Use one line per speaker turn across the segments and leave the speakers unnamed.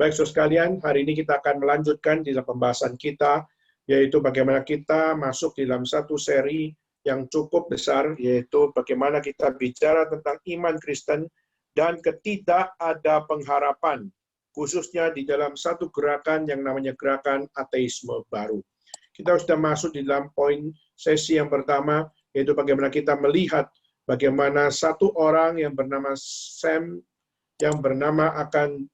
Baik, saudara sekalian, hari ini kita akan melanjutkan di dalam pembahasan kita, yaitu bagaimana kita masuk di dalam satu seri yang cukup besar, yaitu bagaimana kita bicara tentang iman Kristen dan ketidak ada pengharapan, khususnya di dalam satu gerakan yang namanya gerakan ateisme baru. Kita sudah masuk di dalam poin sesi yang pertama, yaitu bagaimana kita melihat bagaimana satu orang yang bernama Sam, yang bernama akan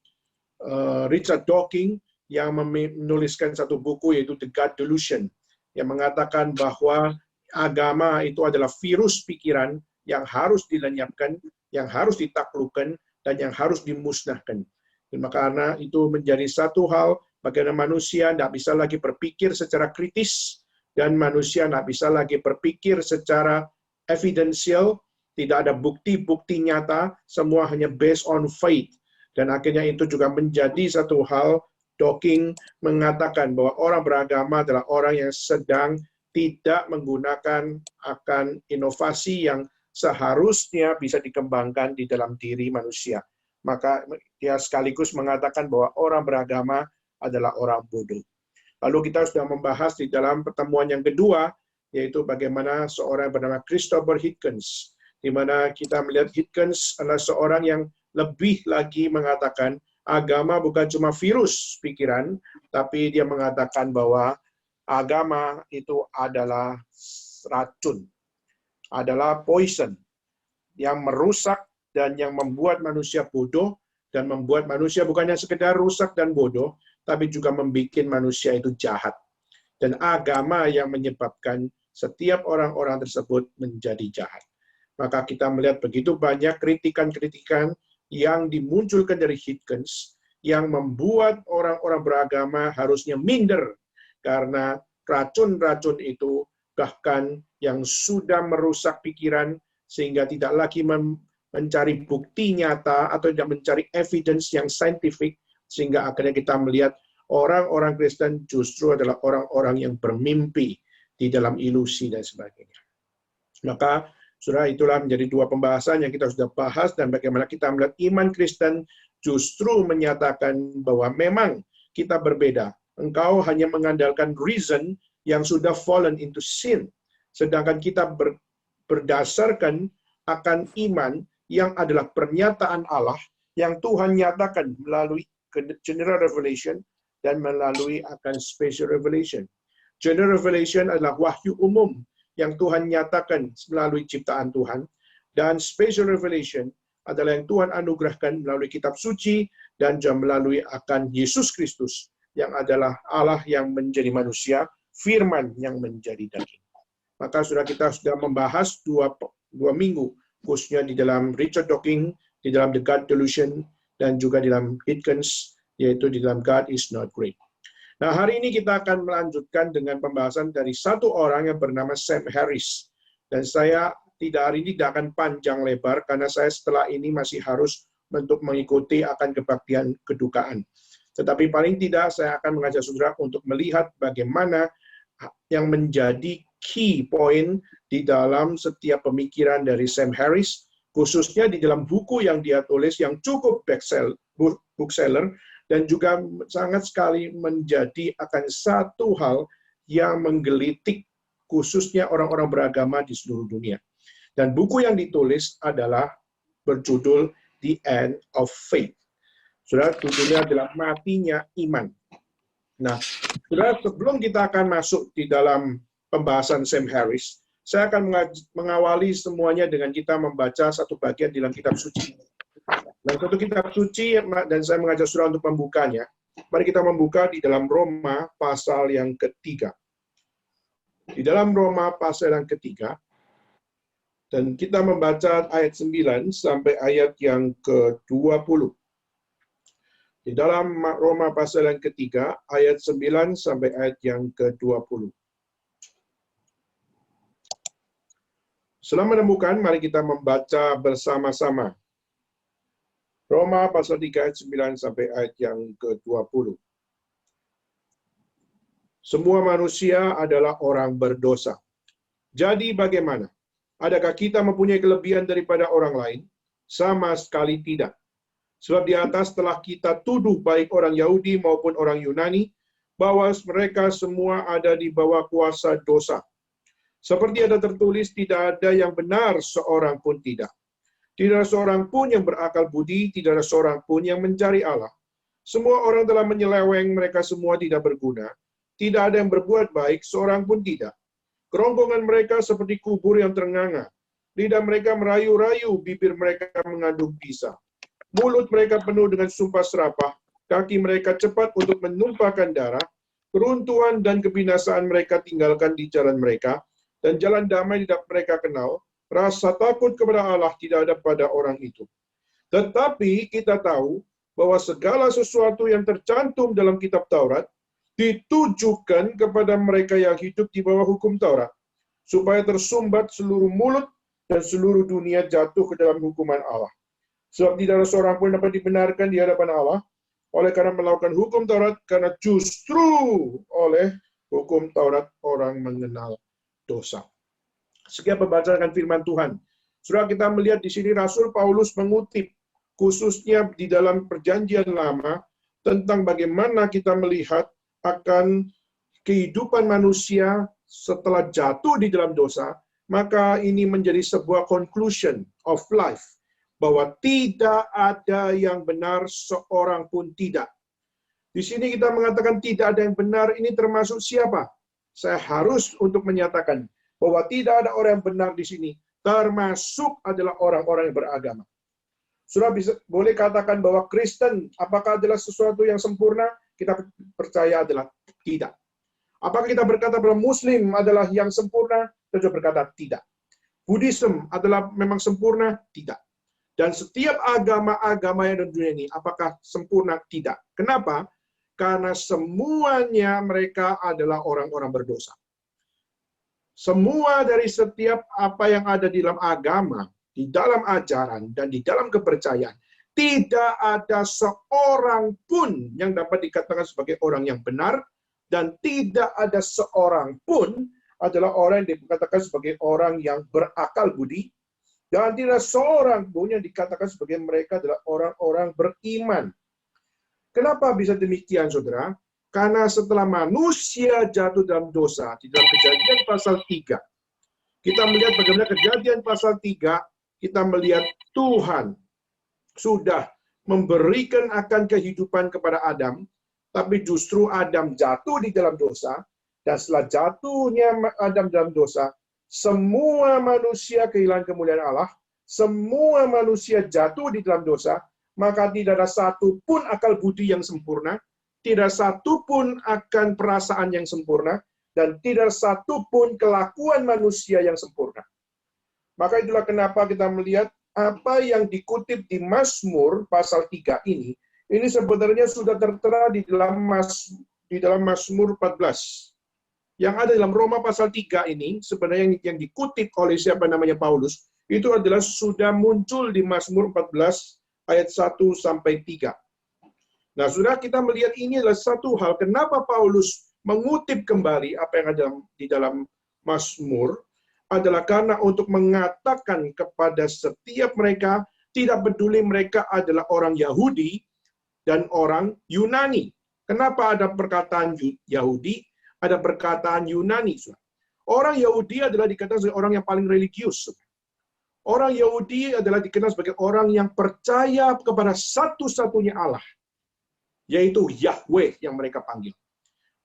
Richard Dawkins, yang menuliskan satu buku yaitu The God Delusion, yang mengatakan bahwa agama itu adalah virus pikiran yang harus dilenyapkan, yang harus ditaklukkan, dan yang harus dimusnahkan. Dan karena itu menjadi satu hal bagaimana manusia tidak bisa lagi berpikir secara kritis, dan manusia tidak bisa lagi berpikir secara evidensial, tidak ada bukti-bukti nyata, semua hanya based on faith. Dan akhirnya itu juga menjadi satu hal, Dawkins mengatakan bahwa orang beragama adalah orang yang sedang tidak menggunakan akan inovasi yang seharusnya bisa dikembangkan di dalam diri manusia. Maka dia sekaligus mengatakan bahwa orang beragama adalah orang bodoh. Lalu kita sudah membahas di dalam pertemuan yang kedua, yaitu bagaimana seorang bernama Christopher Hitchens, di mana kita melihat Hitchens adalah seorang yang lebih lagi mengatakan agama bukan cuma virus pikiran, tapi dia mengatakan bahwa agama itu adalah racun, adalah poison, yang merusak dan yang membuat manusia bodoh, dan membuat manusia bukannya sekedar rusak dan bodoh, tapi juga membuat manusia itu jahat. Dan agama yang menyebabkan setiap orang-orang tersebut menjadi jahat. Maka kita melihat begitu banyak kritikan-kritikan yang dimunculkan dari Hitchens, yang membuat orang-orang beragama harusnya minder, karena racun-racun itu bahkan yang sudah merusak pikiran, sehingga tidak lagi mencari bukti nyata atau tidak mencari evidence yang saintifik, sehingga akhirnya kita melihat orang-orang Kristen justru adalah orang-orang yang bermimpi di dalam ilusi dan sebagainya. Maka saudara, itulah menjadi dua pembahasan yang kita sudah bahas, dan bagaimana kita melihat iman Kristen justru menyatakan bahwa memang kita berbeda. Engkau hanya mengandalkan reason yang sudah fallen into sin, sedangkan kita berdasarkan akan iman yang adalah pernyataan Allah yang Tuhan nyatakan melalui general revelation dan melalui akan special revelation. General revelation adalah wahyu umum yang Tuhan nyatakan melalui ciptaan Tuhan, dan special revelation adalah yang Tuhan anugerahkan melalui kitab suci dan juga melalui akan Yesus Kristus, yang adalah Allah yang menjadi manusia, firman yang menjadi daging. Maka kita sudah membahas dua minggu, khususnya di dalam Richard Dawkins, di dalam The God Delusion, dan juga di dalam Hitchens, yaitu di dalam God is not great. Nah, hari ini kita akan melanjutkan dengan pembahasan dari satu orang yang bernama Sam Harris. Dan saya hari ini tidak akan panjang lebar, karena saya setelah ini masih harus untuk mengikuti akan kebaktian kedukaan. Tetapi paling tidak saya akan mengajak saudara untuk melihat bagaimana yang menjadi key point di dalam setiap pemikiran dari Sam Harris, khususnya di dalam buku yang dia tulis yang cukup bookseller, dan juga sangat sekali menjadi akan satu hal yang menggelitik khususnya orang-orang beragama di seluruh dunia. Dan buku yang ditulis adalah berjudul The End of Faith. Saudara, judulnya adalah Matinya Iman. Nah, saudara, sebelum kita akan masuk di dalam pembahasan Sam Harris, saya akan mengawali semuanya dengan kita membaca satu bagian di dalam kitab suci. Nah, satu kitab suci, dan saya mengajak saudara untuk membukanya. Mari kita membuka di dalam Roma pasal yang ketiga. Di dalam Roma pasal yang ketiga, dan kita membaca ayat 9 sampai ayat yang ke-20. Di dalam Roma pasal yang ketiga, ayat 9 sampai ayat yang ke-20. Setelah menemukan, mari kita membaca bersama-sama. Roma pasal 3 ayat 9 sampai ayat yang ke-20. Semua manusia adalah orang berdosa. Jadi bagaimana? Adakah kita mempunyai kelebihan daripada orang lain? Sama sekali tidak. Sebab di atas telah kita tuduh baik orang Yahudi maupun orang Yunani, bahwa mereka semua ada di bawah kuasa dosa. Seperti ada tertulis, tidak ada yang benar seorang pun tidak. Tidak ada seorang pun yang berakal budi, tidak ada seorang pun yang mencari Allah. Semua orang telah menyeleweng, mereka semua tidak berguna. Tidak ada yang berbuat baik, seorang pun tidak. Kerongkongan mereka seperti kubur yang ternganga. Lidah mereka merayu-rayu, bibir mereka mengandung bisa. Mulut mereka penuh dengan sumpah serapah, kaki mereka cepat untuk menumpahkan darah, keruntuhan dan kebinasaan mereka tinggalkan di jalan mereka, dan jalan damai tidak mereka kenal. Rasa takut kepada Allah tidak ada pada orang itu. Tetapi kita tahu bahwa segala sesuatu yang tercantum dalam kitab Taurat ditujukan kepada mereka yang hidup di bawah hukum Taurat, supaya tersumbat seluruh mulut dan seluruh dunia jatuh ke dalam hukuman Allah. Sebab tidak ada seorang pun dapat dibenarkan di hadapan Allah oleh karena melakukan hukum Taurat, karena justru oleh hukum Taurat orang mengenal dosa. Sekian pembacaan firman Tuhan. Saudara, kita melihat di sini Rasul Paulus mengutip khususnya di dalam Perjanjian Lama tentang bagaimana kita melihat akan kehidupan manusia setelah jatuh di dalam dosa, maka ini menjadi sebuah conclusion of life, bahwa tidak ada yang benar, seorang pun tidak. Di sini kita mengatakan tidak ada yang benar, ini termasuk siapa? Saya harus untuk menyatakan bahwa tidak ada orang yang benar di sini, termasuk adalah orang-orang yang beragama. Sudah boleh katakan bahwa Kristen, apakah adalah sesuatu yang sempurna? Kita percaya adalah tidak. Apakah kita berkata bahwa Muslim adalah yang sempurna? Kita juga berkata tidak. Buddhism adalah memang sempurna? Tidak. Dan setiap agama-agama yang ada di dunia ini, apakah sempurna? Tidak. Kenapa? Karena semuanya mereka adalah orang-orang berdosa. Semua dari setiap apa yang ada di dalam agama, di dalam ajaran, dan di dalam kepercayaan, tidak ada seorang pun yang dapat dikatakan sebagai orang yang benar, dan tidak ada seorang pun adalah orang yang dikatakan sebagai orang yang berakal budi, dan tidak seorang pun yang dikatakan sebagai mereka adalah orang-orang beriman. Kenapa bisa demikian, saudara? Karena setelah manusia jatuh dalam dosa, di dalam Kejadian pasal 3, kita melihat bagaimana Kejadian pasal 3, kita melihat Tuhan sudah memberikan akan kehidupan kepada Adam, tapi justru Adam jatuh di dalam dosa, dan setelah jatuhnya Adam dalam dosa, semua manusia kehilangan kemuliaan Allah, semua manusia jatuh di dalam dosa, maka tidak ada satu pun akal budi yang sempurna, tidak satu pun akan perasaan yang sempurna, dan tidak satu pun kelakuan manusia yang sempurna. Maka itulah kenapa kita melihat apa yang dikutip di Mazmur pasal 3 ini sebenarnya sudah tertera di dalam Mazmur 14. Yang ada dalam Roma pasal 3 ini, sebenarnya yang dikutip oleh siapa namanya Paulus, itu adalah sudah muncul di Mazmur 14 ayat 1 sampai 3. Nah, sudah kita melihat ini adalah satu hal, kenapa Paulus mengutip kembali apa yang ada di dalam Mazmur, adalah karena untuk mengatakan kepada setiap mereka, tidak peduli mereka adalah orang Yahudi dan orang Yunani. Kenapa ada perkataan Yahudi, ada perkataan Yunani? Orang Yahudi adalah dikatakan sebagai orang yang paling religius. Orang Yahudi adalah dikenal sebagai orang yang percaya kepada satu-satunya Allah, yaitu Yahweh yang mereka panggil.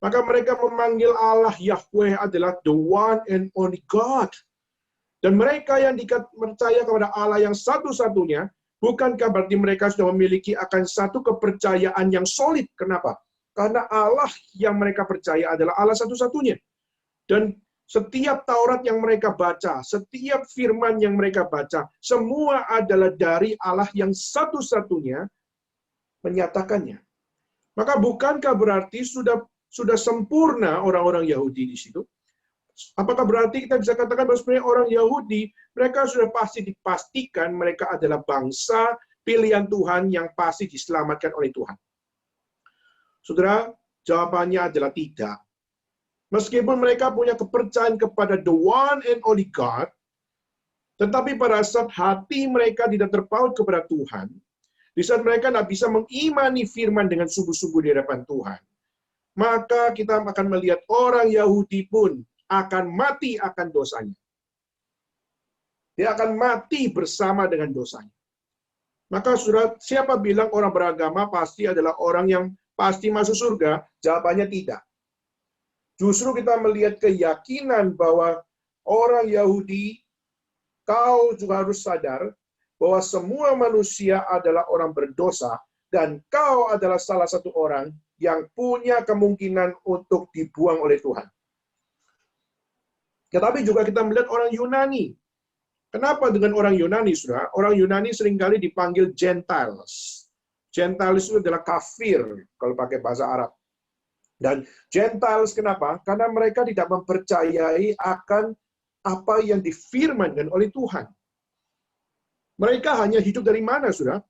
Maka mereka memanggil Allah Yahweh adalah the one and only God. Dan mereka yang percaya kepada Allah yang satu-satunya, bukankah berarti mereka sudah memiliki akan satu kepercayaan yang solid? Kenapa? Karena Allah yang mereka percaya adalah Allah satu-satunya. Dan setiap Taurat yang mereka baca, setiap firman yang mereka baca, semua adalah dari Allah yang satu-satunya menyatakannya. Maka bukankah berarti sudah sempurna orang-orang Yahudi di situ? Apakah berarti kita bisa katakan bahwa sebenarnya orang Yahudi, mereka sudah pasti dipastikan mereka adalah bangsa pilihan Tuhan yang pasti diselamatkan oleh Tuhan? Saudara, jawabannya adalah tidak. Meskipun mereka punya kepercayaan kepada the one and only God, tetapi pada saat hati mereka tidak terpaut kepada Tuhan, Di saat mereka tidak bisa mengimani firman dengan sungguh-sungguh di hadapan Tuhan, maka kita akan melihat orang Yahudi pun akan mati akan dosanya. Dia akan mati bersama dengan dosanya. Maka saudara, siapa bilang orang beragama pasti adalah orang yang pasti masuk surga? Jawabannya tidak. Justru kita melihat keyakinan bahwa orang Yahudi, kau juga harus sadar bahwa semua manusia adalah orang berdosa, dan kau adalah salah satu orang yang punya kemungkinan untuk dibuang oleh Tuhan. Tetapi juga kita melihat orang Yunani. Kenapa dengan orang Yunani, saudara? Orang Yunani seringkali dipanggil Gentiles. Gentiles itu adalah kafir, kalau pakai bahasa Arab. Dan Gentiles kenapa? Karena mereka tidak mempercayai akan apa yang difirmankan oleh Tuhan. Mereka hanya hidup dari mana, saudara?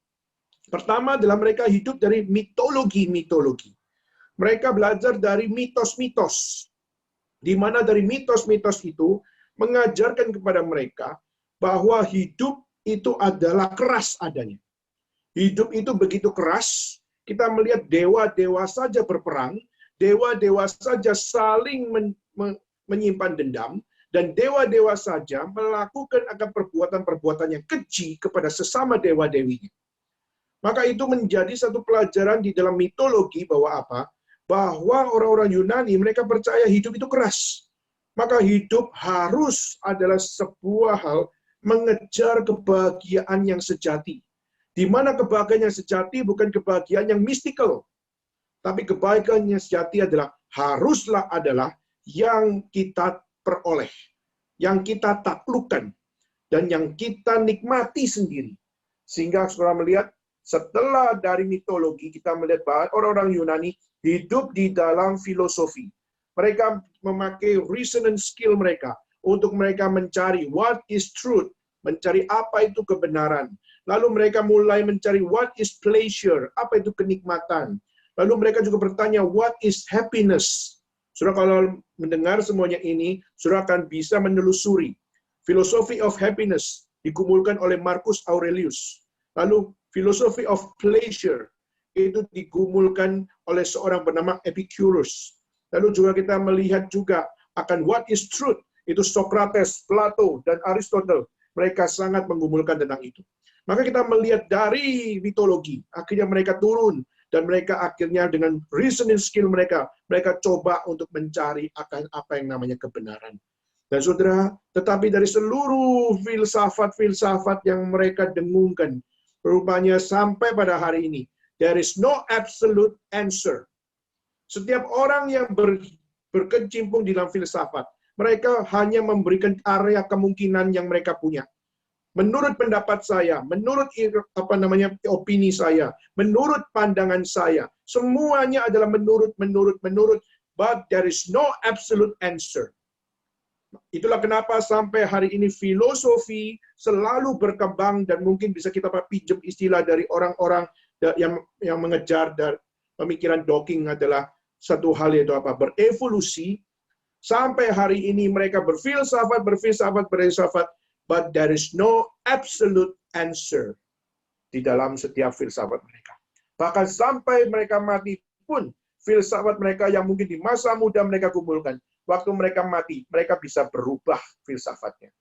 Pertama adalah mereka hidup dari mitologi-mitologi. Mereka belajar dari mitos-mitos. Di mana dari mitos-mitos itu mengajarkan kepada mereka bahwa hidup itu adalah keras adanya. Hidup itu begitu keras, kita melihat dewa-dewa saja berperang, dewa-dewa saja saling menyimpan dendam, dan dewa-dewa saja melakukan akan perbuatan-perbuatan yang keji kepada sesama dewa-dewinya. Maka itu menjadi satu pelajaran di dalam mitologi bahwa apa? Bahwa orang-orang Yunani mereka percaya hidup itu keras. Maka hidup harus adalah sebuah hal mengejar kebahagiaan yang sejati. Di mana kebahagiaan yang sejati bukan kebahagiaan yang mistikal. Tapi kebahagiaan yang sejati adalah haruslah adalah yang kita peroleh, yang kita taklukkan, dan yang kita nikmati sendiri. Sehingga saudara melihat, setelah dari mitologi, kita melihat bahwa orang-orang Yunani hidup di dalam filosofi. Mereka memakai resonance skill mereka untuk mereka mencari what is truth, mencari apa itu kebenaran. Lalu mereka mulai mencari what is pleasure, apa itu kenikmatan. Lalu mereka juga bertanya what is happiness. Saudara kalau mendengar semuanya ini, saudara akan bisa menelusuri. Philosophy of happiness digumulkan oleh Marcus Aurelius. Lalu philosophy of pleasure itu digumulkan oleh seorang bernama Epicurus. Lalu juga kita melihat juga akan what is truth, itu Socrates, Plato, dan Aristotle. Mereka sangat menggumulkan tentang itu. Maka kita melihat dari mitologi, akhirnya mereka turun, dan mereka akhirnya dengan reasoning skill mereka coba untuk mencari akan apa yang namanya kebenaran. Dan saudara, tetapi dari seluruh filsafat-filsafat yang mereka dengungkan, rupanya sampai pada hari ini, there is no absolute answer. Setiap orang yang berkecimpung di dalam filsafat, mereka hanya memberikan area kemungkinan yang mereka punya. Menurut pendapat saya, menurut opini saya, menurut pandangan saya, semuanya adalah menurut, but there is no absolute answer. Itulah kenapa sampai hari ini filosofi selalu berkembang, dan mungkin bisa kita pinjam istilah dari orang-orang yang mengejar dari pemikiran Dawkins adalah satu hal yaitu apa? Berevolusi. Sampai hari ini mereka berfilsafat, but there is no absolute answer di dalam setiap filsafat mereka. Bahkan sampai mereka mati pun, filsafat mereka yang mungkin di masa muda mereka kumpulkan, waktu mereka mati, mereka bisa berubah filsafatnya.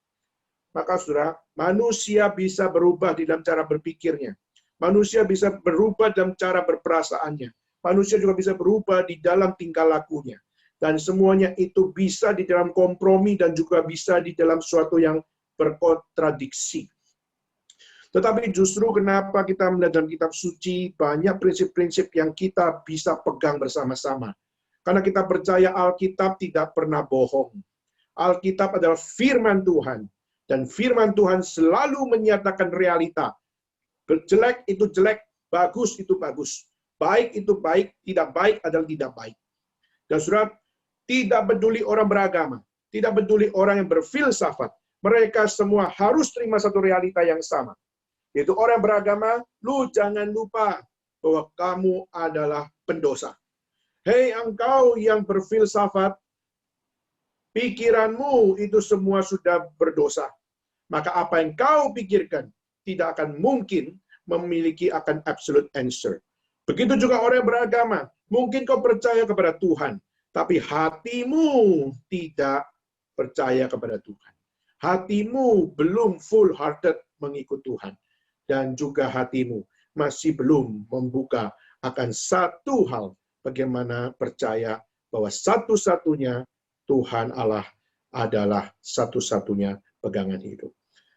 Maka saudara, manusia bisa berubah di dalam cara berpikirnya. Manusia bisa berubah dalam cara berperasaannya. Manusia juga bisa berubah di dalam tingkah lakunya. Dan semuanya itu bisa di dalam kompromi dan juga bisa di dalam suatu yang berkontradiksi. Tetapi justru kenapa kita melihat dalam kitab suci banyak prinsip-prinsip yang kita bisa pegang bersama-sama. Karena kita percaya Alkitab tidak pernah bohong. Alkitab adalah firman Tuhan. Dan firman Tuhan selalu menyatakan realita. Jelek itu jelek, bagus itu bagus. Baik itu baik, tidak baik adalah tidak baik. Dan saudara, tidak peduli orang beragama, tidak peduli orang yang berfilsafat, mereka semua harus terima satu realita yang sama. Yaitu orang beragama, lu jangan lupa bahwa kamu adalah pendosa. Hei engkau yang berfilsafat, pikiranmu itu semua sudah berdosa. Maka apa yang kau pikirkan tidak akan mungkin memiliki akan absolute answer. Begitu juga orang yang beragama. Mungkin kau percaya kepada Tuhan, tapi hatimu tidak percaya kepada Tuhan. Hatimu belum full-hearted mengikut Tuhan. Dan juga hatimu masih belum membuka akan satu hal, bagaimana percaya bahwa satu-satunya Tuhan Allah adalah satu-satunya pegangan hidup.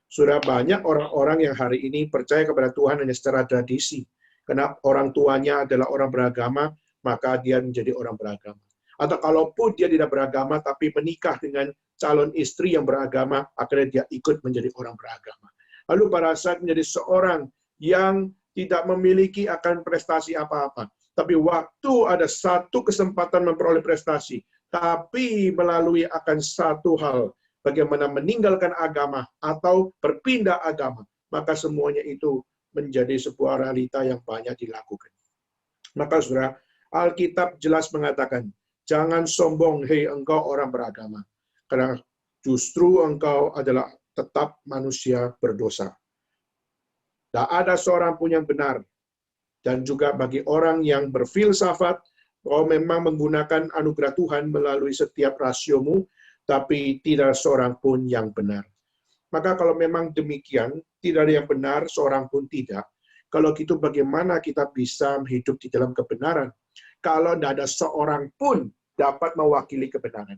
Sudah banyak orang-orang yang hari ini percaya kepada Tuhan hanya secara tradisi. Karena orang tuanya adalah orang beragama, maka dia menjadi orang beragama. Atau kalaupun dia tidak beragama, tapi menikah dengan calon istri yang beragama, akhirnya dia ikut menjadi orang beragama. Lalu pada saat menjadi seorang yang tidak memiliki akan prestasi apa-apa, tapi waktu ada satu kesempatan memperoleh prestasi, tapi melalui akan satu hal, bagaimana meninggalkan agama atau berpindah agama, maka semuanya itu menjadi sebuah realita yang banyak dilakukan. Maka saudara, Alkitab jelas mengatakan, jangan sombong, hei engkau orang beragama, karena justru engkau adalah tetap manusia berdosa. Tak ada seorang pun yang benar. Dan juga bagi orang yang berfilsafat, kau memang menggunakan anugerah Tuhan melalui setiap rasiomu, tapi tidak seorang pun yang benar. Maka kalau memang demikian, tidak ada yang benar, seorang pun tidak. Kalau gitu bagaimana kita bisa hidup di dalam kebenaran? Kalau tidak ada seorang pun dapat mewakili kebenaran.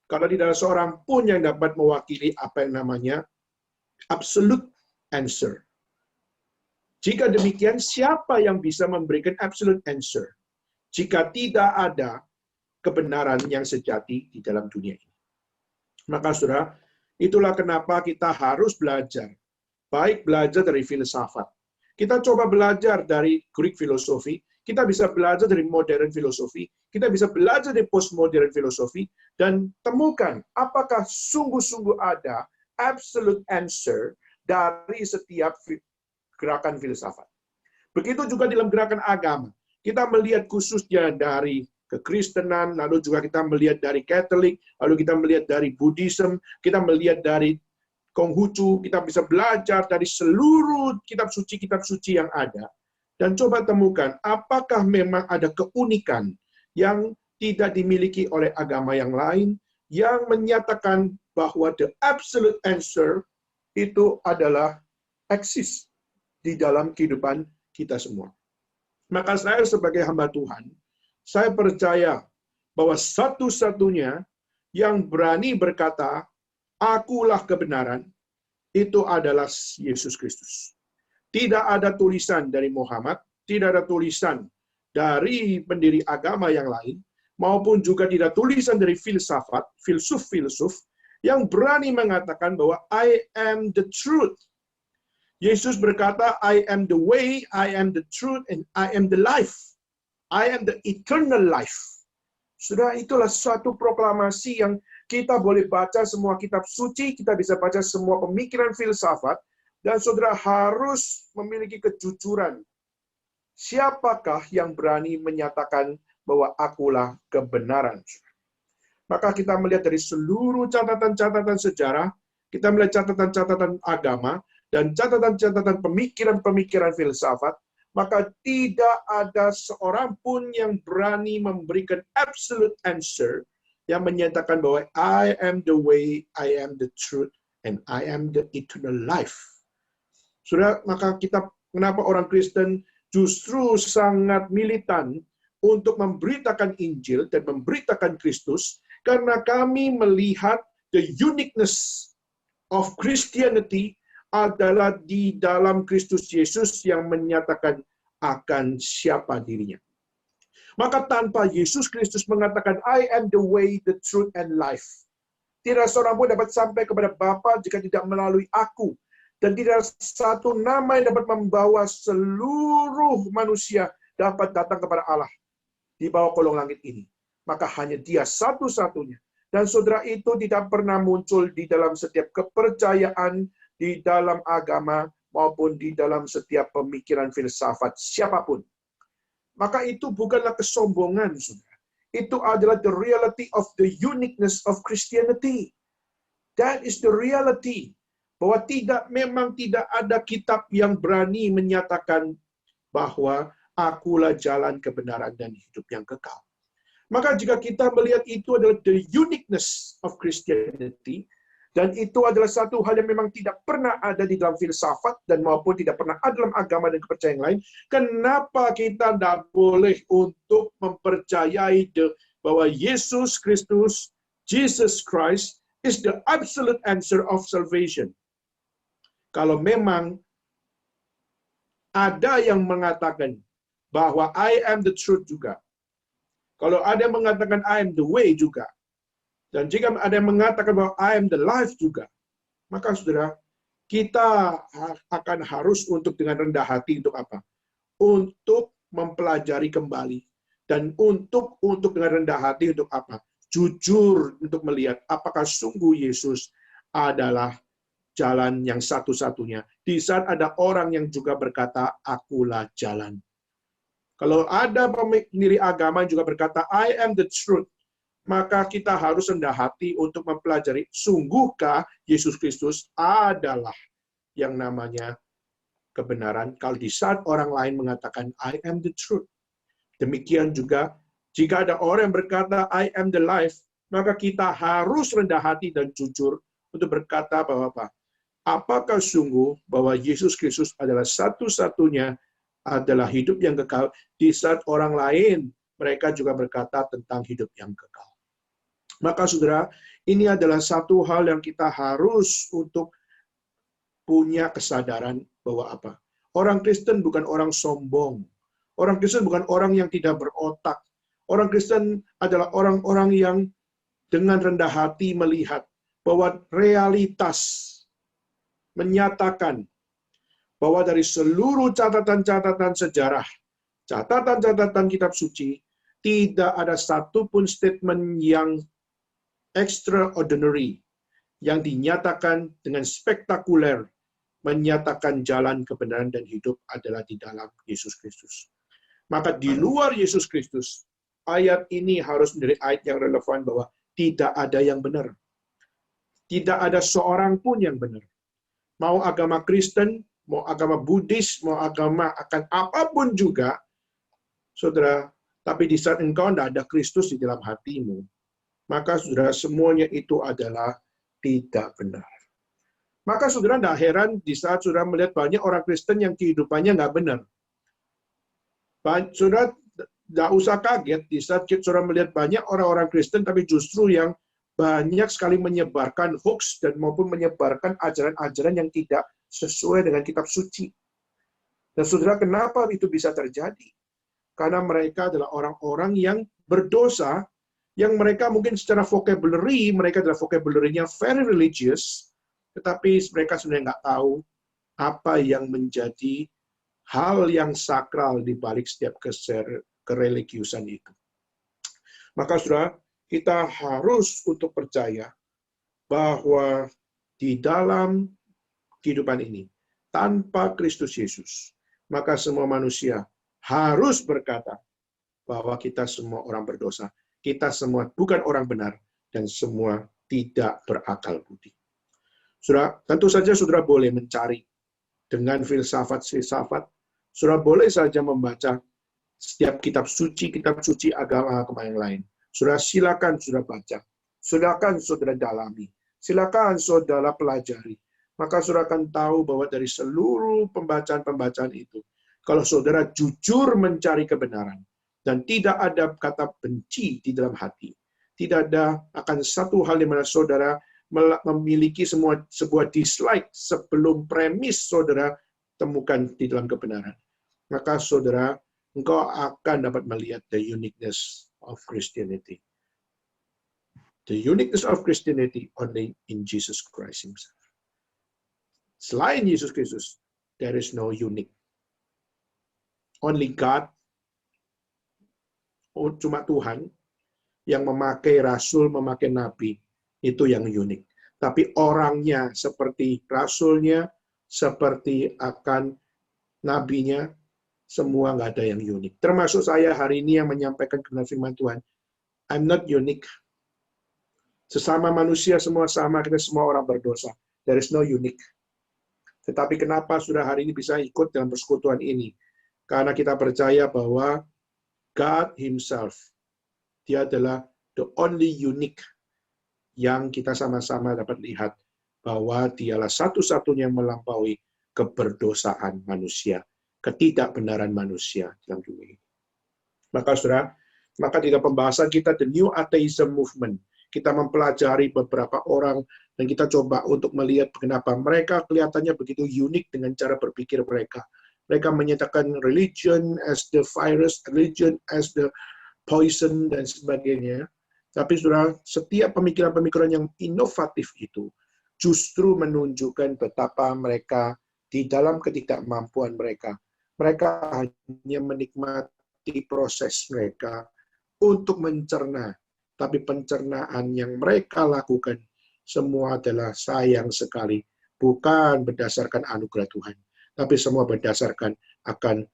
Kalau tidak ada seorang pun yang dapat mewakili apa yang namanya absolute answer. Jika demikian, siapa yang bisa memberikan absolute answer jika tidak ada kebenaran yang sejati di dalam dunia ini? Maka saudara, itulah kenapa kita harus belajar. Baik belajar dari filsafat. Kita coba belajar dari Greek filosofi, kita bisa belajar dari modern filosofi, kita bisa belajar dari postmodern filosofi, dan temukan apakah sungguh-sungguh ada absolute answer dari setiap gerakan filsafat. Begitu juga dalam gerakan agama. Kita melihat khususnya dari kekristenan, lalu juga kita melihat dari Katolik, lalu kita melihat dari Buddhism, kita melihat dari Konghucu, kita bisa belajar dari seluruh kitab suci yang ada. Dan coba temukan, apakah memang ada keunikan yang tidak dimiliki oleh agama yang lain, yang menyatakan bahwa the absolute answer itu adalah eksis di dalam kehidupan kita semua. Maka saya sebagai hamba Tuhan, saya percaya bahwa satu-satunya yang berani berkata, akulah kebenaran, itu adalah Yesus Kristus. Tidak ada tulisan dari Muhammad, tidak ada tulisan dari pendiri agama yang lain, maupun juga tidak tulisan dari filsafat, filsuf yang berani mengatakan bahwa I am the truth. Yesus berkata, I am the way, I am the truth, and I am the life. I am the eternal life. Sudah, itulah suatu proklamasi yang kita boleh baca semua kitab suci, kita bisa baca semua pemikiran filsafat, dan saudara harus memiliki kejujuran. Siapakah yang berani menyatakan bahwa akulah kebenaran? Maka kita melihat dari seluruh catatan-catatan sejarah, kita melihat catatan-catatan agama, dan catatan-catatan pemikiran-pemikiran filsafat, maka tidak ada seorang pun yang berani memberikan absolute answer yang menyatakan bahwa I am the way, I am the truth, and I am the eternal life. Sudah, maka kenapa orang Kristen justru sangat militan untuk memberitakan Injil dan memberitakan Kristus, karena kami melihat the uniqueness of Christianity adalah di dalam Kristus Yesus yang menyatakan akan siapa dirinya. Maka tanpa Yesus Kristus mengatakan, I am the way, the truth, and life, tidak seorang pun dapat sampai kepada Bapa jika tidak melalui aku. Dan tidak satu nama yang dapat membawa seluruh manusia dapat datang kepada Allah di bawah kolong langit ini. Maka hanya Dia satu-satunya. Dan saudara, itu tidak pernah muncul di dalam setiap kepercayaan, di dalam agama, maupun di dalam setiap pemikiran filsafat siapapun. Maka itu bukanlah kesombongan, saudara. Itu adalah the reality of the uniqueness of Christianity. That is the reality. bahwa memang tidak ada kitab yang berani menyatakan bahwa akulah jalan kebenaran dan hidup yang kekal. Maka jika kita melihat itu adalah the uniqueness of Christianity, dan itu adalah satu hal yang memang tidak pernah ada di dalam filsafat dan maupun tidak pernah ada dalam agama dan kepercayaan lain, kenapa kita tidak boleh untuk mempercayai bahwa Yesus Kristus, Jesus Christ, is the absolute answer of salvation. Kalau memang ada yang mengatakan bahwa I am the truth juga, kalau ada yang mengatakan I am the way juga, dan jika ada yang mengatakan bahwa I am the life juga, maka saudara, kita akan harus untuk dengan rendah hati untuk apa? Untuk mempelajari kembali. Dan untuk dengan rendah hati untuk apa? Jujur untuk melihat apakah sungguh Yesus adalah jalan yang satu-satunya. Di saat ada orang yang juga berkata, akulah jalan. Kalau ada pendiri agama yang juga berkata, I am the truth, maka kita harus rendah hati untuk mempelajari, sungguhkah Yesus Kristus adalah yang namanya kebenaran. Kalau di saat orang lain mengatakan, I am the truth. Demikian juga, jika ada orang yang berkata, I am the life, maka kita harus rendah hati dan jujur untuk berkata bahwa apa? Apakah sungguh bahwa Yesus Kristus adalah satu-satunya adalah hidup yang kekal, di saat orang lain mereka juga berkata tentang hidup yang kekal. Maka saudara, ini adalah satu hal yang kita harus untuk punya kesadaran bahwa apa? Orang Kristen bukan orang sombong. Orang Kristen bukan orang yang tidak berotak. Orang Kristen adalah orang-orang yang dengan rendah hati melihat bahwa realitas menyatakan bahwa dari seluruh catatan-catatan sejarah, catatan-catatan kitab suci, tidak ada satupun statement yang extraordinary, yang dinyatakan dengan spektakuler, menyatakan jalan kebenaran dan hidup adalah di dalam Yesus Kristus. Maka di luar Yesus Kristus, ayat ini harus menjadi ayat yang relevan bahwa tidak ada yang benar. Tidak ada seorang pun yang benar. Mau agama Kristen, mau agama Buddhis, mau agama akan apapun juga, saudara, tapi di saat engkau tidak ada Kristus di dalam hatimu, maka saudara, semuanya itu adalah tidak benar. Maka saudara tidak heran di saat saudara melihat banyak orang Kristen yang kehidupannya nggak benar. Saudara tidak usah kaget di saat saudara melihat banyak orang-orang Kristen, tapi justru yang banyak sekali menyebarkan hoax dan maupun menyebarkan ajaran-ajaran yang tidak sesuai dengan kitab suci. Dan saudara, kenapa itu bisa terjadi? Karena mereka adalah orang-orang yang berdosa, yang mereka mungkin secara vocabulary, mereka adalah vocabulary-nya very religious, tetapi mereka sebenarnya nggak tahu apa yang menjadi hal yang sakral di balik setiap kereligiusan itu. Maka saudara, kita harus untuk percaya bahwa di dalam kehidupan ini, tanpa Kristus Yesus, maka semua manusia harus berkata bahwa kita semua orang berdosa, kita semua bukan orang benar, dan semua tidak berakal budi. Saudara, tentu saja saudara boleh mencari dengan filsafat-filsafat, saudara boleh saja membaca setiap kitab suci agama yang lain. Saudara silakan saudara baca, silakan saudara dalami, silakan saudara pelajari. Maka saudara akan tahu bahwa dari seluruh pembacaan-pembacaan itu, kalau saudara jujur mencari kebenaran, dan tidak ada kata benci di dalam hati, tidak ada akan satu hal di mana saudara memiliki sebuah dislike sebelum premis saudara temukan di dalam kebenaran. Maka saudara, engkau akan dapat melihat the uniqueness of Christianity. The uniqueness of Christianity only in Jesus Christ himself. Selain Yesus Kristus, there is no unique. Only God, cuma Tuhan, yang memakai rasul, memakai nabi, itu yang unik. Tapi orangnya seperti rasulnya, seperti akan nabinya, semua nggak ada yang unik. Termasuk saya hari ini yang menyampaikan kebenaran firman Tuhan. I'm not unique. Sesama manusia semua sama, kita semua orang berdosa. There is no unique. Tetapi kenapa sudah hari ini bisa ikut dalam persekutuan ini? Karena kita percaya bahwa God Himself, Dia adalah the only unique yang kita sama-sama dapat lihat bahwa Dialah satu-satunya yang melampaui keberdosaan manusia, ketidakbenaran manusia dalam dunia ini. Maka saudara, di dalam pembahasan kita The New Atheism Movement, kita mempelajari beberapa orang dan kita coba untuk melihat kenapa mereka kelihatannya begitu unik dengan cara berpikir mereka. Mereka menyatakan religion as the virus, religion as the poison, dan sebagainya. Tapi saudara, setiap pemikiran-pemikiran yang inovatif itu justru menunjukkan betapa mereka di dalam ketidakmampuan mereka. Mereka hanya menikmati proses mereka untuk mencerna. Tapi pencernaan yang mereka lakukan semua adalah sayang sekali. Bukan berdasarkan anugerah Tuhan. Tapi semua berdasarkan akan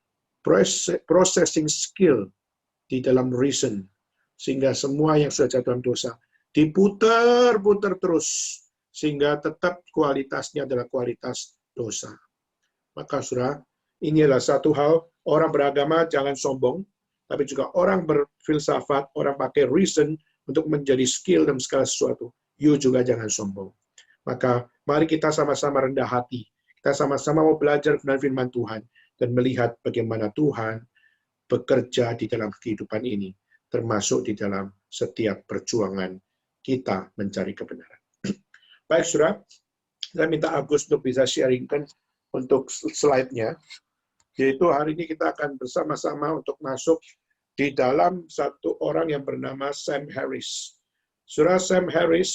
processing skill di dalam reason. Sehingga semua yang sudah jatuh dalam dosa diputar-putar terus. Sehingga tetap kualitasnya adalah kualitas dosa. Maka saudara, ini adalah satu hal, orang beragama jangan sombong, tapi juga orang berfilsafat, orang pakai reason untuk menjadi skill dalam segala sesuatu. You juga jangan sombong. Maka mari kita sama-sama rendah hati. Kita sama-sama mau belajar kebenaran firman Tuhan dan melihat bagaimana Tuhan bekerja di dalam kehidupan ini, termasuk di dalam setiap perjuangan kita mencari kebenaran. Baik, saudara, saya minta Agus untuk bisa sharingkan untuk slide-nya. Yaitu hari ini kita akan bersama-sama untuk masuk di dalam satu orang yang bernama Sam Harris. Saudara, Sam Harris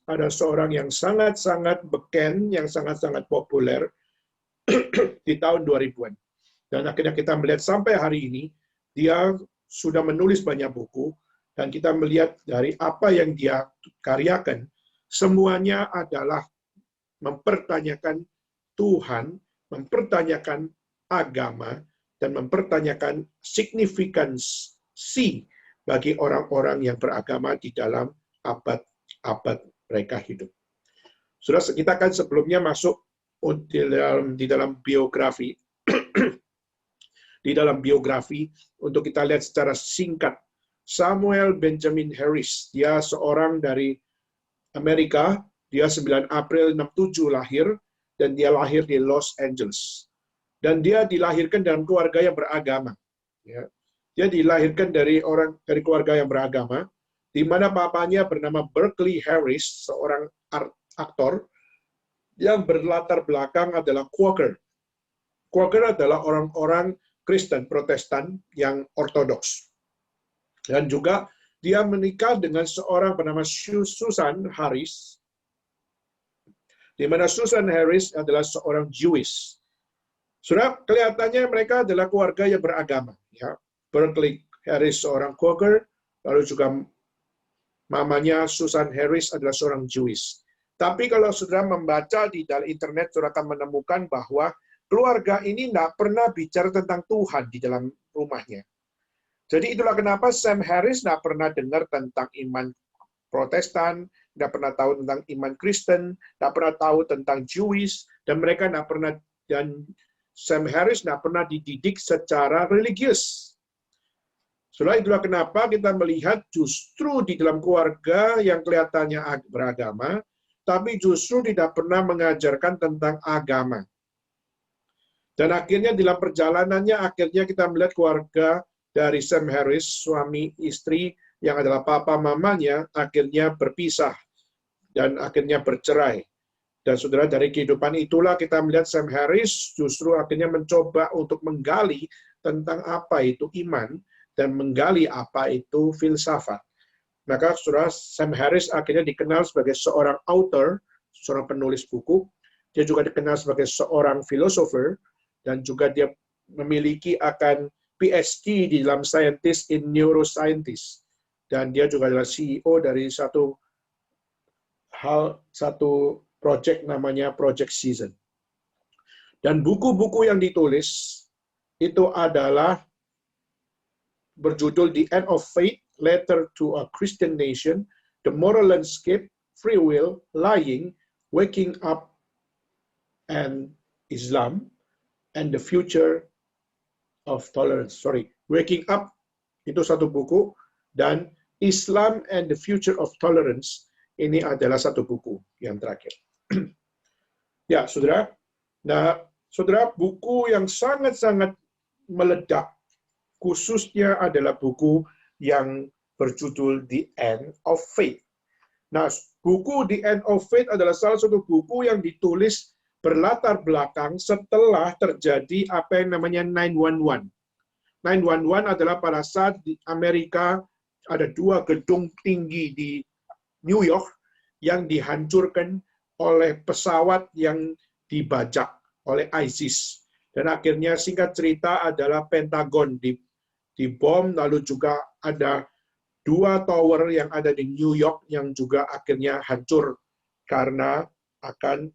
ada seorang yang sangat-sangat beken, yang sangat-sangat populer di tahun 2000-an. Dan akhirnya kita melihat sampai hari ini, dia sudah menulis banyak buku, dan kita melihat dari apa yang dia karyakan, semuanya adalah mempertanyakan Tuhan, mempertanyakan agama, dan mempertanyakan signifikansi bagi orang-orang yang beragama di dalam abad-abad mereka hidup. Sudah, kita kan sebelumnya masuk di dalam biografi, di dalam biografi untuk kita lihat secara singkat. Samuel Benjamin Harris, dia seorang dari Amerika, dia 9 April 67 lahir, dan dia lahir di Los Angeles. Dan dia dilahirkan dalam keluarga yang beragama. Ya. Dia dilahirkan dari keluarga yang beragama, di mana papanya bernama Berkeley Harris, seorang aktor, yang berlatar belakang adalah Quaker. Quaker adalah orang-orang Kristen Protestan yang ortodoks. Dan juga dia menikah dengan seorang bernama Susan Harris, di mana Susan Harris adalah seorang Jewish. Sudah, kelihatannya mereka adalah keluarga yang beragama. Ya. Berkeley Harris seorang Quaker, lalu juga mamanya Susan Harris adalah seorang Jewish. Tapi kalau saudara membaca di dalam internet, saudara akan menemukan bahwa keluarga ini tidak pernah bicara tentang Tuhan di dalam rumahnya. Jadi itulah kenapa Sam Harris tidak pernah dengar tentang iman Protestan, tidak pernah tahu tentang iman Kristen, tidak pernah tahu tentang Jewish, dan mereka tidak pernah, dan Sam Harris tidak pernah dididik secara religius. Setelah itulah kenapa kita melihat justru di dalam keluarga yang kelihatannya beragama, tapi justru tidak pernah mengajarkan tentang agama. Dan akhirnya dalam perjalanannya, akhirnya kita melihat keluarga dari Sam Harris, suami istri yang adalah papa mamanya, akhirnya berpisah dan akhirnya bercerai. Dan saudara, dari kehidupan itulah kita melihat Sam Harris justru akhirnya mencoba untuk menggali tentang apa itu iman dan menggali apa itu filsafat. Maka saudara, Sam Harris akhirnya dikenal sebagai seorang author, seorang penulis buku. Dia juga dikenal sebagai seorang philosopher, dan juga dia memiliki akan PhD di dalam scientist in neuroscientist. Dan dia juga adalah CEO dari satu project namanya Project Season. Dan buku-buku yang ditulis itu adalah berjudul The End of Faith, Letter to a Christian Nation, The Moral Landscape, Free Will, Lying, Waking Up, and Islam and the Future of Tolerance. Waking Up itu satu buku, dan Islam and the Future of Tolerance ini adalah satu buku yang terakhir. Ya, saudara. Nah, saudara, buku yang sangat-sangat meledak khususnya adalah buku yang berjudul The End of Faith. Nah, buku The End of Faith adalah salah satu buku yang ditulis berlatar belakang setelah terjadi apa yang namanya 9/11. 9/11 adalah pada saat di Amerika ada 2 gedung tinggi di New York yang dihancurkan oleh pesawat yang dibajak oleh ISIS. Dan akhirnya singkat cerita adalah Pentagon dibom, lalu juga ada 2 tower yang ada di New York yang juga akhirnya hancur karena akan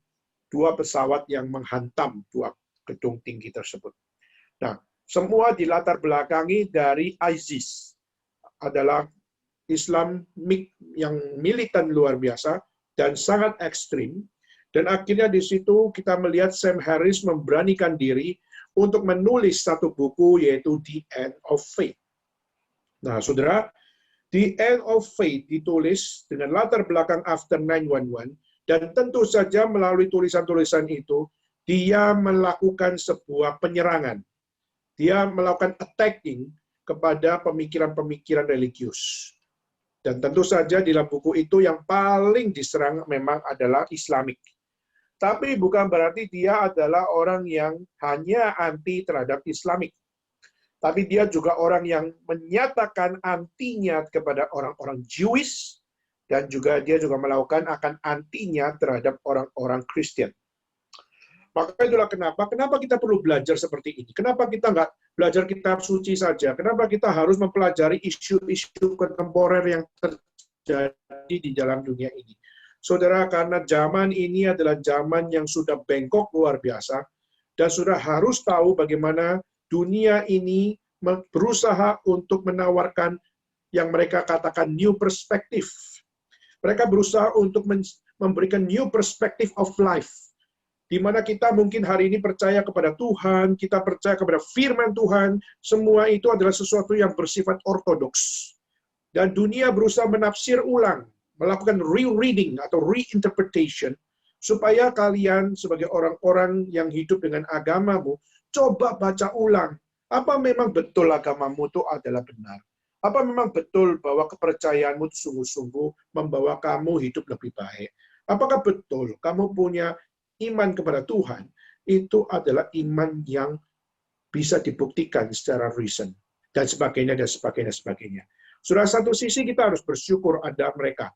2 pesawat yang menghantam 2 gedung tinggi tersebut. Nah, semua dilatar belakangi dari ISIS, adalah Islamik yang militan luar biasa dan sangat ekstrim. Dan akhirnya di situ kita melihat Sam Harris memberanikan diri untuk menulis satu buku yaitu The End of Faith. Nah, saudara, The End of Faith ditulis dengan latar belakang after 9/11, dan tentu saja melalui tulisan-tulisan itu, dia melakukan sebuah penyerangan. Dia melakukan attacking kepada pemikiran-pemikiran religius. Dan tentu saja di dalam buku itu yang paling diserang memang adalah Islamik. Tapi bukan berarti dia adalah orang yang hanya anti terhadap Islamik. Tapi dia juga orang yang menyatakan antinya kepada orang-orang Jewish, dan juga dia juga melakukan akan antinya terhadap orang-orang Kristen. Maka itulah kenapa kita perlu belajar seperti ini. Kenapa kita nggak belajar kitab suci saja? Kenapa kita harus mempelajari isu-isu kontemporer yang terjadi di dalam dunia ini? Saudara, karena zaman ini adalah zaman yang sudah bengkok luar biasa, dan sudah harus tahu bagaimana dunia ini berusaha untuk menawarkan yang mereka katakan new perspective. Mereka berusaha untuk memberikan new perspective of life, di mana kita mungkin hari ini percaya kepada Tuhan, kita percaya kepada firman Tuhan, semua itu adalah sesuatu yang bersifat ortodoks. Dan dunia berusaha menafsir ulang, melakukan rereading atau reinterpretation, supaya kalian sebagai orang-orang yang hidup dengan agamamu, coba baca ulang. Apa memang betul agamamu itu adalah benar? Apa memang betul bahwa kepercayaanmu itu sungguh-sungguh membawa kamu hidup lebih baik? Apakah betul kamu punya iman kepada Tuhan itu adalah iman yang bisa dibuktikan secara reason, dan sebagainya, dan sebagainya, sebagainya. Saudara, satu sisi kita harus bersyukur ada mereka.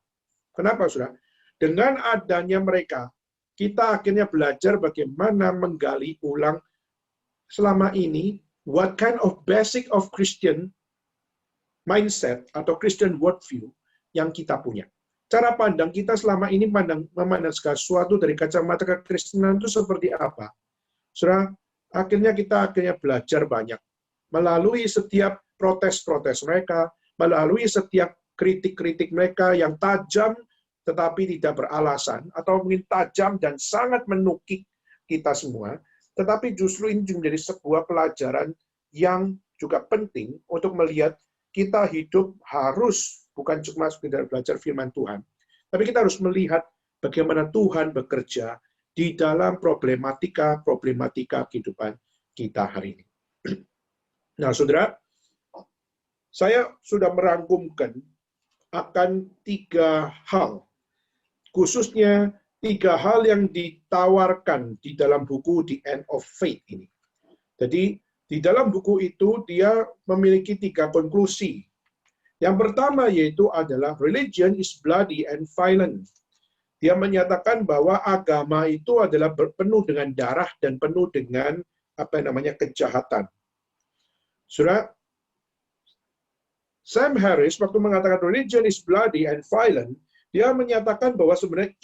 Kenapa, saudara? Dengan adanya mereka, kita akhirnya belajar bagaimana menggali ulang selama ini what kind of basic of Christian mindset atau Christian worldview yang kita punya. Cara pandang kita selama ini memandang segala sesuatu dari kacamata kekristenan itu seperti apa? Saudara, akhirnya kita belajar banyak. Melalui setiap protes-protes mereka, melalui setiap kritik-kritik mereka yang tajam tetapi tidak beralasan, atau mungkin tajam dan sangat menukik kita semua, tetapi justru ini menjadi sebuah pelajaran yang juga penting untuk melihat kita hidup harus bukan cuma sekedar belajar firman Tuhan, tapi kita harus melihat bagaimana Tuhan bekerja di dalam problematika kehidupan kita hari ini. Nah, saudara, saya sudah merangkumkan akan 3 hal, khususnya 3 hal yang ditawarkan di dalam buku The End of Faith ini. Jadi, di dalam buku itu dia memiliki 3 konklusi. Yang pertama yaitu adalah religion is bloody and violent. Dia menyatakan bahwa agama itu adalah penuh dengan darah dan penuh dengan kejahatan. Saudara, Sam Harris waktu mengatakan religion is bloody and violent, dia menyatakan bahwa sebenarnya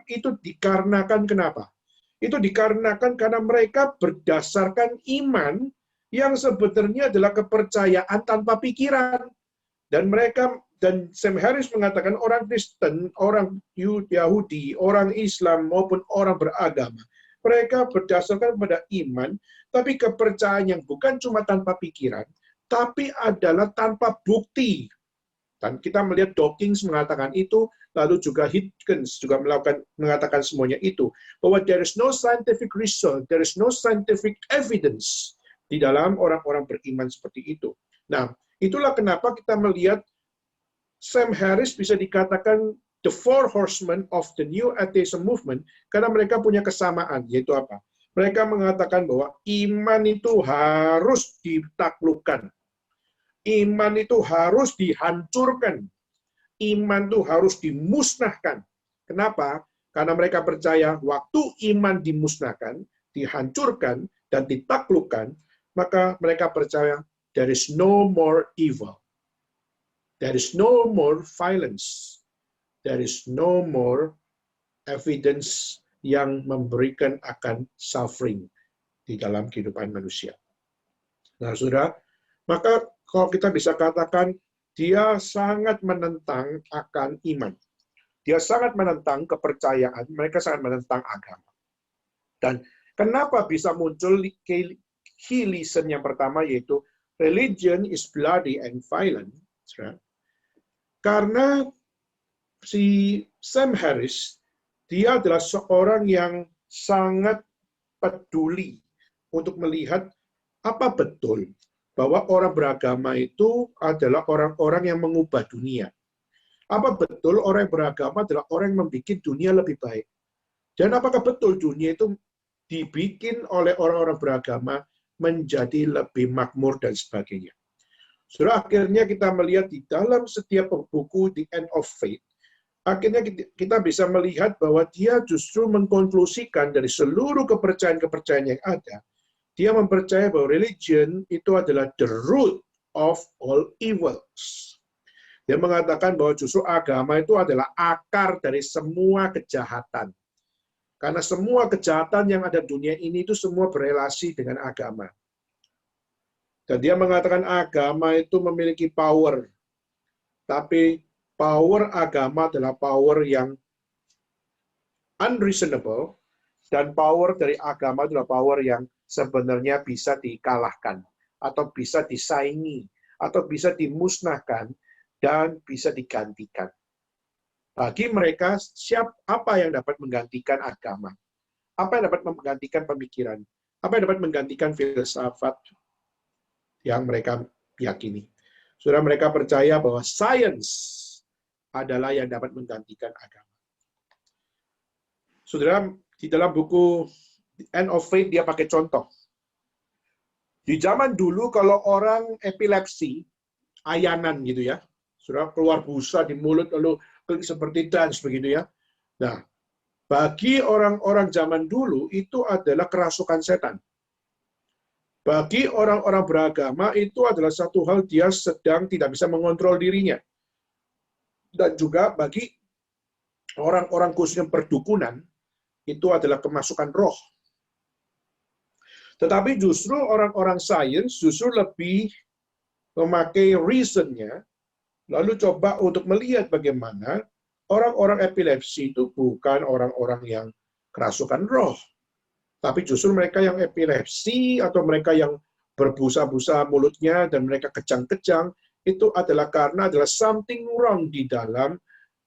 itu dikarenakan kenapa? Itu dikarenakan karena mereka berdasarkan iman yang sebenarnya adalah kepercayaan tanpa pikiran. Dan Sam Harris mengatakan orang Kristen, orang Yahudi, orang Islam maupun orang beragama, Mereka berdasarkan pada iman, tapi kepercayaan yang bukan cuma tanpa pikiran, tapi adalah tanpa bukti. Dan kita melihat Dawkins mengatakan itu, lalu juga Hitchens juga mengatakan semuanya itu, bahwa there is no scientific result, there is no scientific evidence di dalam orang-orang beriman seperti itu. Nah, itulah kenapa kita melihat Sam Harris bisa dikatakan the four horsemen of the new atheism movement, karena mereka punya kesamaan, yaitu apa? Mereka mengatakan bahwa iman itu harus ditaklukkan. Iman itu harus dihancurkan. Iman itu harus dimusnahkan. Kenapa? Karena mereka percaya waktu iman dimusnahkan, dihancurkan, dan ditaklukkan, maka mereka percaya there is no more evil. There is no more violence. There is no more evidence yang memberikan akan suffering di dalam kehidupan manusia. Nah, saudara, maka kalau kita bisa katakan, dia sangat menentang akan iman. Dia sangat menentang kepercayaan, mereka sangat menentang agama. Dan kenapa bisa muncul key reason yang pertama, yaitu religion is bloody and violent. Karena si Sam Harris, dia adalah seorang yang sangat peduli untuk melihat apa betul bahwa orang beragama itu adalah orang-orang yang mengubah dunia. Apa betul orang yang beragama adalah orang yang membuat dunia lebih baik? Dan apakah betul dunia itu dibikin oleh orang-orang beragama menjadi lebih makmur dan sebagainya? Saudara, akhirnya kita melihat di dalam setiap buku The End of Faith, akhirnya kita bisa melihat bahwa dia justru mengkonklusikan dari seluruh kepercayaan-kepercayaan yang ada, dia mempercayai bahwa religion itu adalah the root of all evils. Dia mengatakan bahwa justru agama itu adalah akar dari semua kejahatan. Karena semua kejahatan yang ada di dunia ini itu semua berelasi dengan agama. Dan dia mengatakan agama itu memiliki power. Tapi power agama adalah power yang unreasonable, dan power dari agama adalah power yang sebenarnya bisa dikalahkan, atau bisa disaingi, atau bisa dimusnahkan, dan bisa digantikan. Bagi mereka, apa yang dapat menggantikan agama? Apa yang dapat menggantikan pemikiran? Apa yang dapat menggantikan filsafat yang mereka yakini? Saudara, mereka percaya bahwa sains adalah yang dapat menggantikan agama. Saudara, di dalam buku End of Faith dia pakai contoh. Di zaman dulu kalau orang epilepsi, ayanan gitu ya, saudara, keluar busa di mulut lalu seperti dance begitu ya. Nah, bagi orang-orang zaman dulu itu adalah kerasukan setan. Bagi orang-orang beragama itu adalah satu hal dia sedang tidak bisa mengontrol dirinya. Dan juga bagi orang-orang khususnya perdukunan, itu adalah kemasukan roh. Tetapi justru orang-orang sains justru lebih memakai reason-nya, lalu coba untuk melihat bagaimana orang-orang epilepsi itu bukan orang-orang yang kerasukan roh. Tapi justru mereka yang epilepsi atau mereka yang berbusa-busa mulutnya dan mereka kejang-kejang, itu adalah karena adalah something wrong di dalam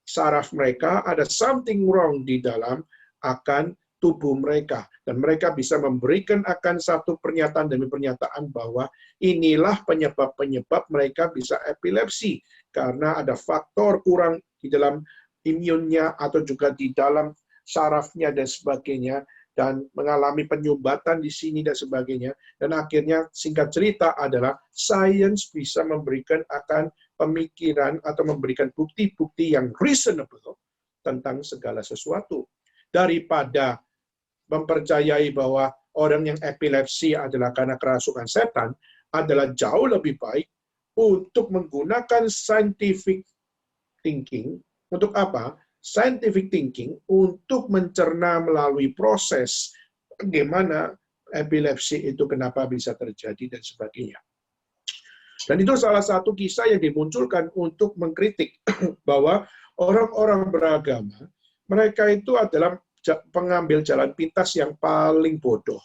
saraf mereka, ada something wrong di dalam akan tubuh mereka. Dan mereka bisa memberikan akan satu pernyataan demi pernyataan bahwa inilah penyebab-penyebab mereka bisa epilepsi. Karena ada faktor kurang di dalam imunnya atau juga di dalam sarafnya dan sebagainya. Dan mengalami penyumbatan di sini dan sebagainya. Dan akhirnya singkat cerita adalah sains bisa memberikan akan pemikiran atau memberikan bukti-bukti yang reasonable tentang segala sesuatu. Daripada mempercayai bahwa orang yang epilepsi adalah karena kerasukan setan, adalah jauh lebih baik untuk menggunakan scientific thinking. Untuk apa? Scientific thinking untuk mencerna melalui proses bagaimana epilepsi itu kenapa bisa terjadi dan sebagainya. Dan itu salah satu kisah yang dimunculkan untuk mengkritik bahwa orang-orang beragama, mereka itu adalah pengambil jalan pintas yang paling bodoh.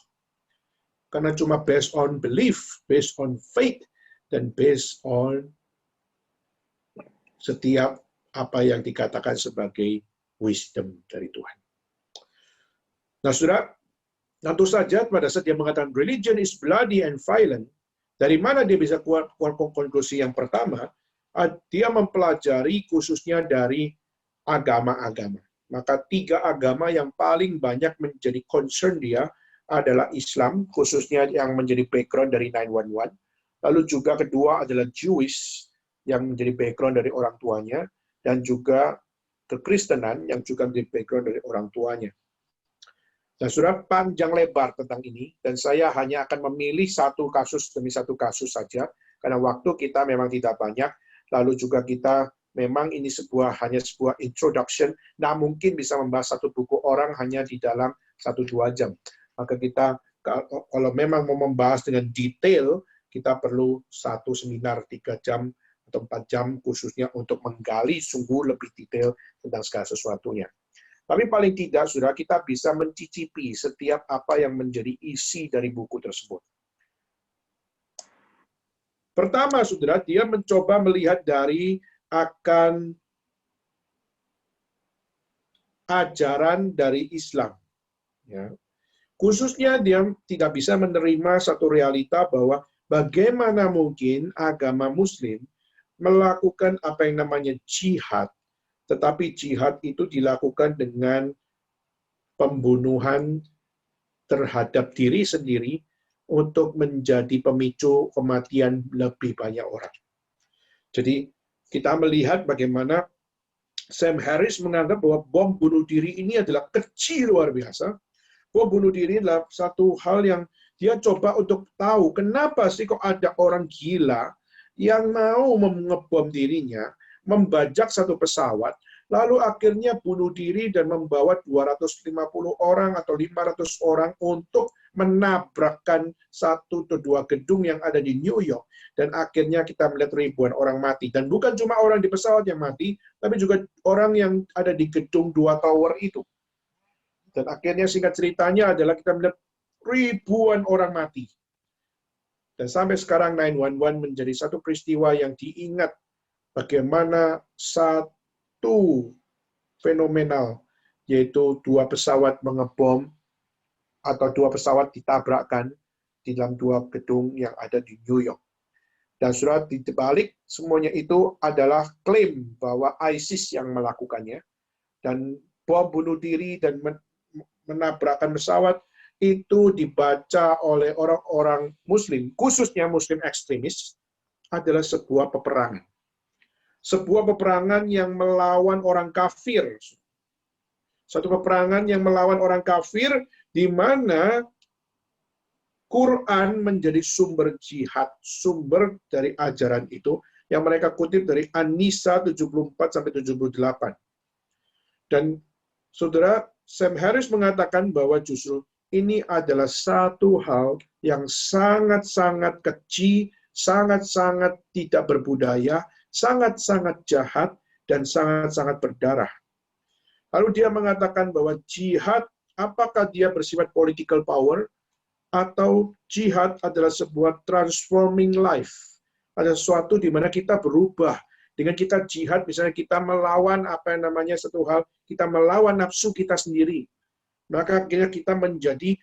Karena cuma based on belief, based on faith, dan based on setiap apa yang dikatakan sebagai wisdom dari Tuhan. Nah, saudara, tentu saja pada saat dia mengatakan religion is bloody and violent, dari mana dia bisa keluar konklusi yang pertama? Dia mempelajari khususnya dari agama-agama. Maka 3 agama yang paling banyak menjadi concern dia adalah Islam, khususnya yang menjadi background dari 911. Lalu juga kedua adalah Jewish, yang menjadi background dari orang tuanya, dan juga kekristenan yang juga menjadi background dari orang tuanya. Dan sudah panjang lebar tentang ini, dan saya hanya akan memilih satu kasus demi satu kasus saja, karena waktu kita memang tidak banyak, lalu juga kita memang ini hanya sebuah introduction, nah mungkin bisa membahas satu buku orang hanya di dalam 1-2 jam. Maka kita, kalau memang mau membahas dengan detail, kita perlu satu seminar 3 jam atau 4 jam khususnya untuk menggali sungguh lebih detail tentang segala sesuatunya. Tapi paling tidak, saudara, kita bisa mencicipi setiap apa yang menjadi isi dari buku tersebut. Pertama, saudara, dia mencoba melihat dari akan ajaran dari Islam. Ya. Khususnya dia tidak bisa menerima satu realita bahwa bagaimana mungkin agama Muslim melakukan apa yang namanya jihad, tetapi jihad itu dilakukan dengan pembunuhan terhadap diri sendiri untuk menjadi pemicu kematian lebih banyak orang. Jadi kita melihat bagaimana Sam Harris menganggap bahwa bom bunuh diri ini adalah kecil luar biasa. Bom bunuh diri adalah satu hal yang dia coba untuk tahu kenapa sih kok ada orang gila yang mau mengebom dirinya, membajak satu pesawat, lalu akhirnya bunuh diri dan membawa 250 orang atau 500 orang untuk menabrakkan 1 atau 2 gedung yang ada di New York. Dan akhirnya kita melihat ribuan orang mati. Dan bukan cuma orang di pesawat yang mati, tapi juga orang yang ada di gedung 2 tower itu. Dan akhirnya singkat ceritanya adalah kita melihat ribuan orang mati. Dan sampai sekarang 911 menjadi satu peristiwa yang diingat bagaimana satu fenomenal, yaitu 2 pesawat mengebom atau 2 pesawat ditabrakkan di dalam 2 gedung yang ada di New York. Dan sudah dibalik semuanya itu adalah klaim bahwa ISIS yang melakukannya, dan bom bunuh diri dan menabrakkan pesawat itu dibaca oleh orang-orang Muslim, khususnya Muslim ekstremis, adalah sebuah peperangan. Sebuah peperangan yang melawan orang kafir. Satu peperangan yang melawan orang kafir, di mana Quran menjadi sumber jihad, sumber dari ajaran itu, yang mereka kutip dari An-Nisa 74-78. Dan saudara, Sam Harris mengatakan bahwa justru ini adalah satu hal yang sangat-sangat keji, sangat-sangat tidak berbudaya, sangat-sangat jahat, dan sangat-sangat berdarah. Lalu dia mengatakan bahwa jihad, apakah dia bersifat political power, atau jihad adalah sebuah transforming life. Ada sesuatu di mana kita berubah. Dengan kita jihad, misalnya kita melawan apa yang namanya satu hal, kita melawan nafsu kita sendiri. Maka akhirnya kita menjadi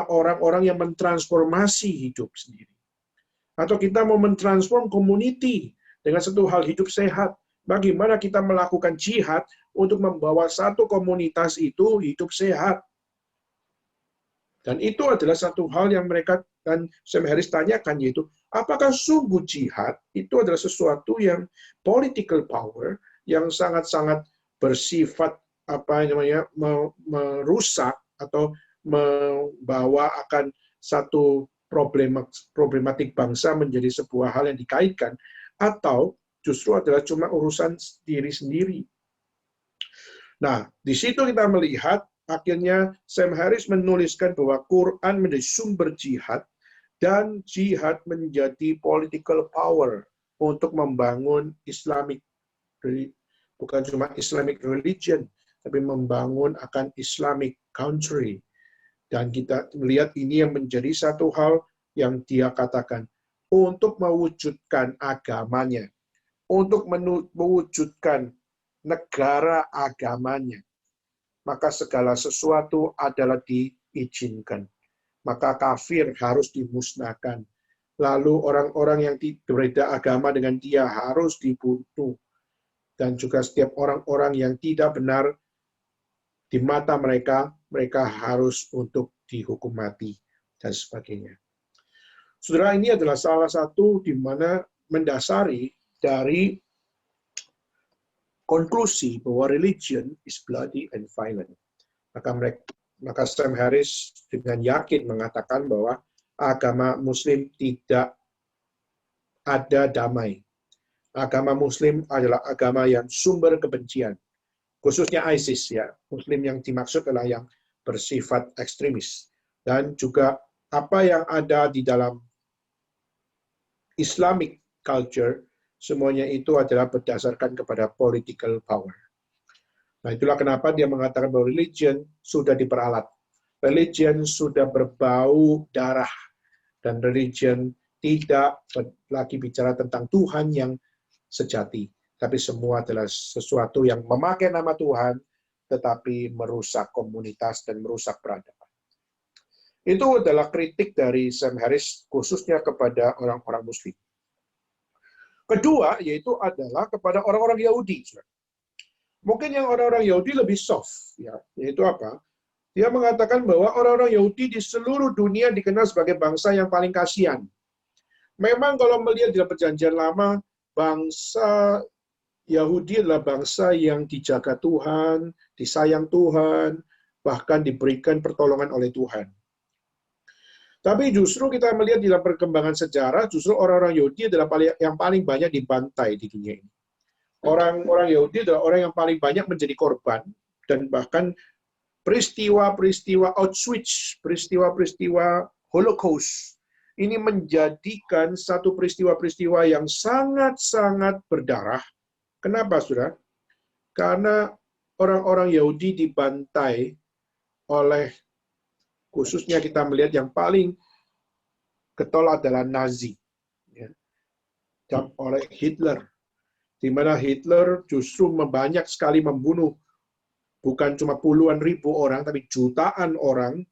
orang-orang yang mentransformasi hidup sendiri. Atau kita mau mentransform community dengan satu hal hidup sehat. Bagaimana kita melakukan jihad untuk membawa satu komunitas itu hidup sehat. Dan itu adalah satu hal yang mereka dan Sam Harris tanyakan, yaitu apakah sungguh jihad itu adalah sesuatu yang political power yang sangat-sangat bersifat apa namanya merusak atau membawa akan satu problematik bangsa menjadi sebuah hal yang dikaitkan, atau justru adalah cuma urusan diri sendiri. Nah, di situ kita melihat akhirnya Sam Harris menuliskan bahwa Quran menjadi sumber jihad dan jihad menjadi political power untuk membangun Islamic, bukan cuma Islamic religion, tapi membangun akan Islamic country. Dan kita melihat ini yang menjadi satu hal yang dia katakan, untuk mewujudkan agamanya, untuk mewujudkan negara agamanya, maka segala sesuatu adalah diizinkan. Maka kafir harus dimusnahkan. Lalu orang-orang yang berbeda agama dengan dia harus dibunuh. Dan juga setiap orang-orang yang tidak benar di mata mereka, mereka harus untuk dihukum mati, dan sebagainya. Saudara, ini adalah salah satu di mana mendasari dari konklusi bahwa religion is bloody and violent. Maka Sam Harris dengan yakin mengatakan bahwa agama Muslim tidak ada damai. Agama Muslim adalah agama yang sumber kebencian. Khususnya ISIS, ya. Muslim yang dimaksud adalah yang bersifat ekstremis. Dan juga apa yang ada di dalam Islamic culture, semuanya itu adalah berdasarkan kepada political power. Nah, itulah kenapa dia mengatakan bahwa religion sudah diperalat. Religion sudah berbau darah. Dan religion tidak lagi bicara tentang Tuhan yang sejati. Tapi semua adalah sesuatu yang memakai nama Tuhan, tetapi merusak komunitas dan merusak peradaban. Itu adalah kritik dari Sam Harris, khususnya kepada orang-orang Muslim. Kedua, yaitu adalah kepada orang-orang Yahudi. Mungkin yang orang-orang Yahudi lebih soft, ya, yaitu apa? Dia mengatakan bahwa orang-orang Yahudi di seluruh dunia dikenal sebagai bangsa yang paling kasihan. Memang kalau melihat di Perjanjian Lama, bangsa Yahudi adalah bangsa yang dijaga Tuhan, disayang Tuhan, bahkan diberikan pertolongan oleh Tuhan. Tapi justru kita melihat di dalam perkembangan sejarah, justru orang-orang Yahudi adalah yang paling banyak dibantai di dunia ini. Orang-orang Yahudi adalah orang yang paling banyak menjadi korban, dan bahkan peristiwa-peristiwa Auschwitz, peristiwa-peristiwa Holocaust, ini menjadikan satu peristiwa-peristiwa yang sangat-sangat berdarah. Kenapa, saudara? Karena orang-orang Yahudi dibantai oleh, khususnya kita melihat yang paling getol adalah Nazi, ya, oleh Hitler, di mana Hitler justru banyak sekali membunuh bukan cuma puluhan ribu orang, tapi jutaan orang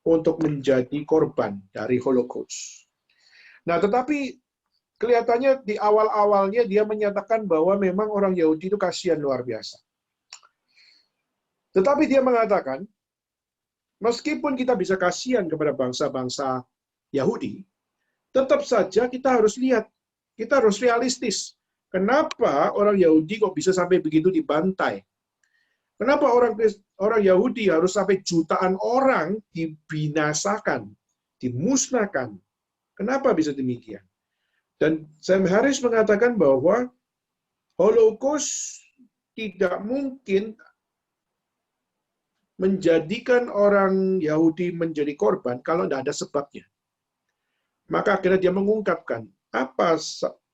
untuk menjadi korban dari Holocaust. Nah, tetapi kelihatannya di awal-awalnya dia menyatakan bahwa memang orang Yahudi itu kasihan luar biasa. Tetapi dia mengatakan, meskipun kita bisa kasihan kepada bangsa-bangsa Yahudi, tetap saja kita harus lihat, kita harus realistis. Kenapa orang Yahudi kok bisa sampai begitu dibantai? Kenapa orang Yahudi harus sampai jutaan orang dibinasakan, dimusnahkan? Kenapa bisa demikian? Dan Sam Harris mengatakan bahwa Holocaust tidak mungkin menjadikan orang Yahudi menjadi korban kalau tidak ada sebabnya. Maka akhirnya dia mengungkapkan apa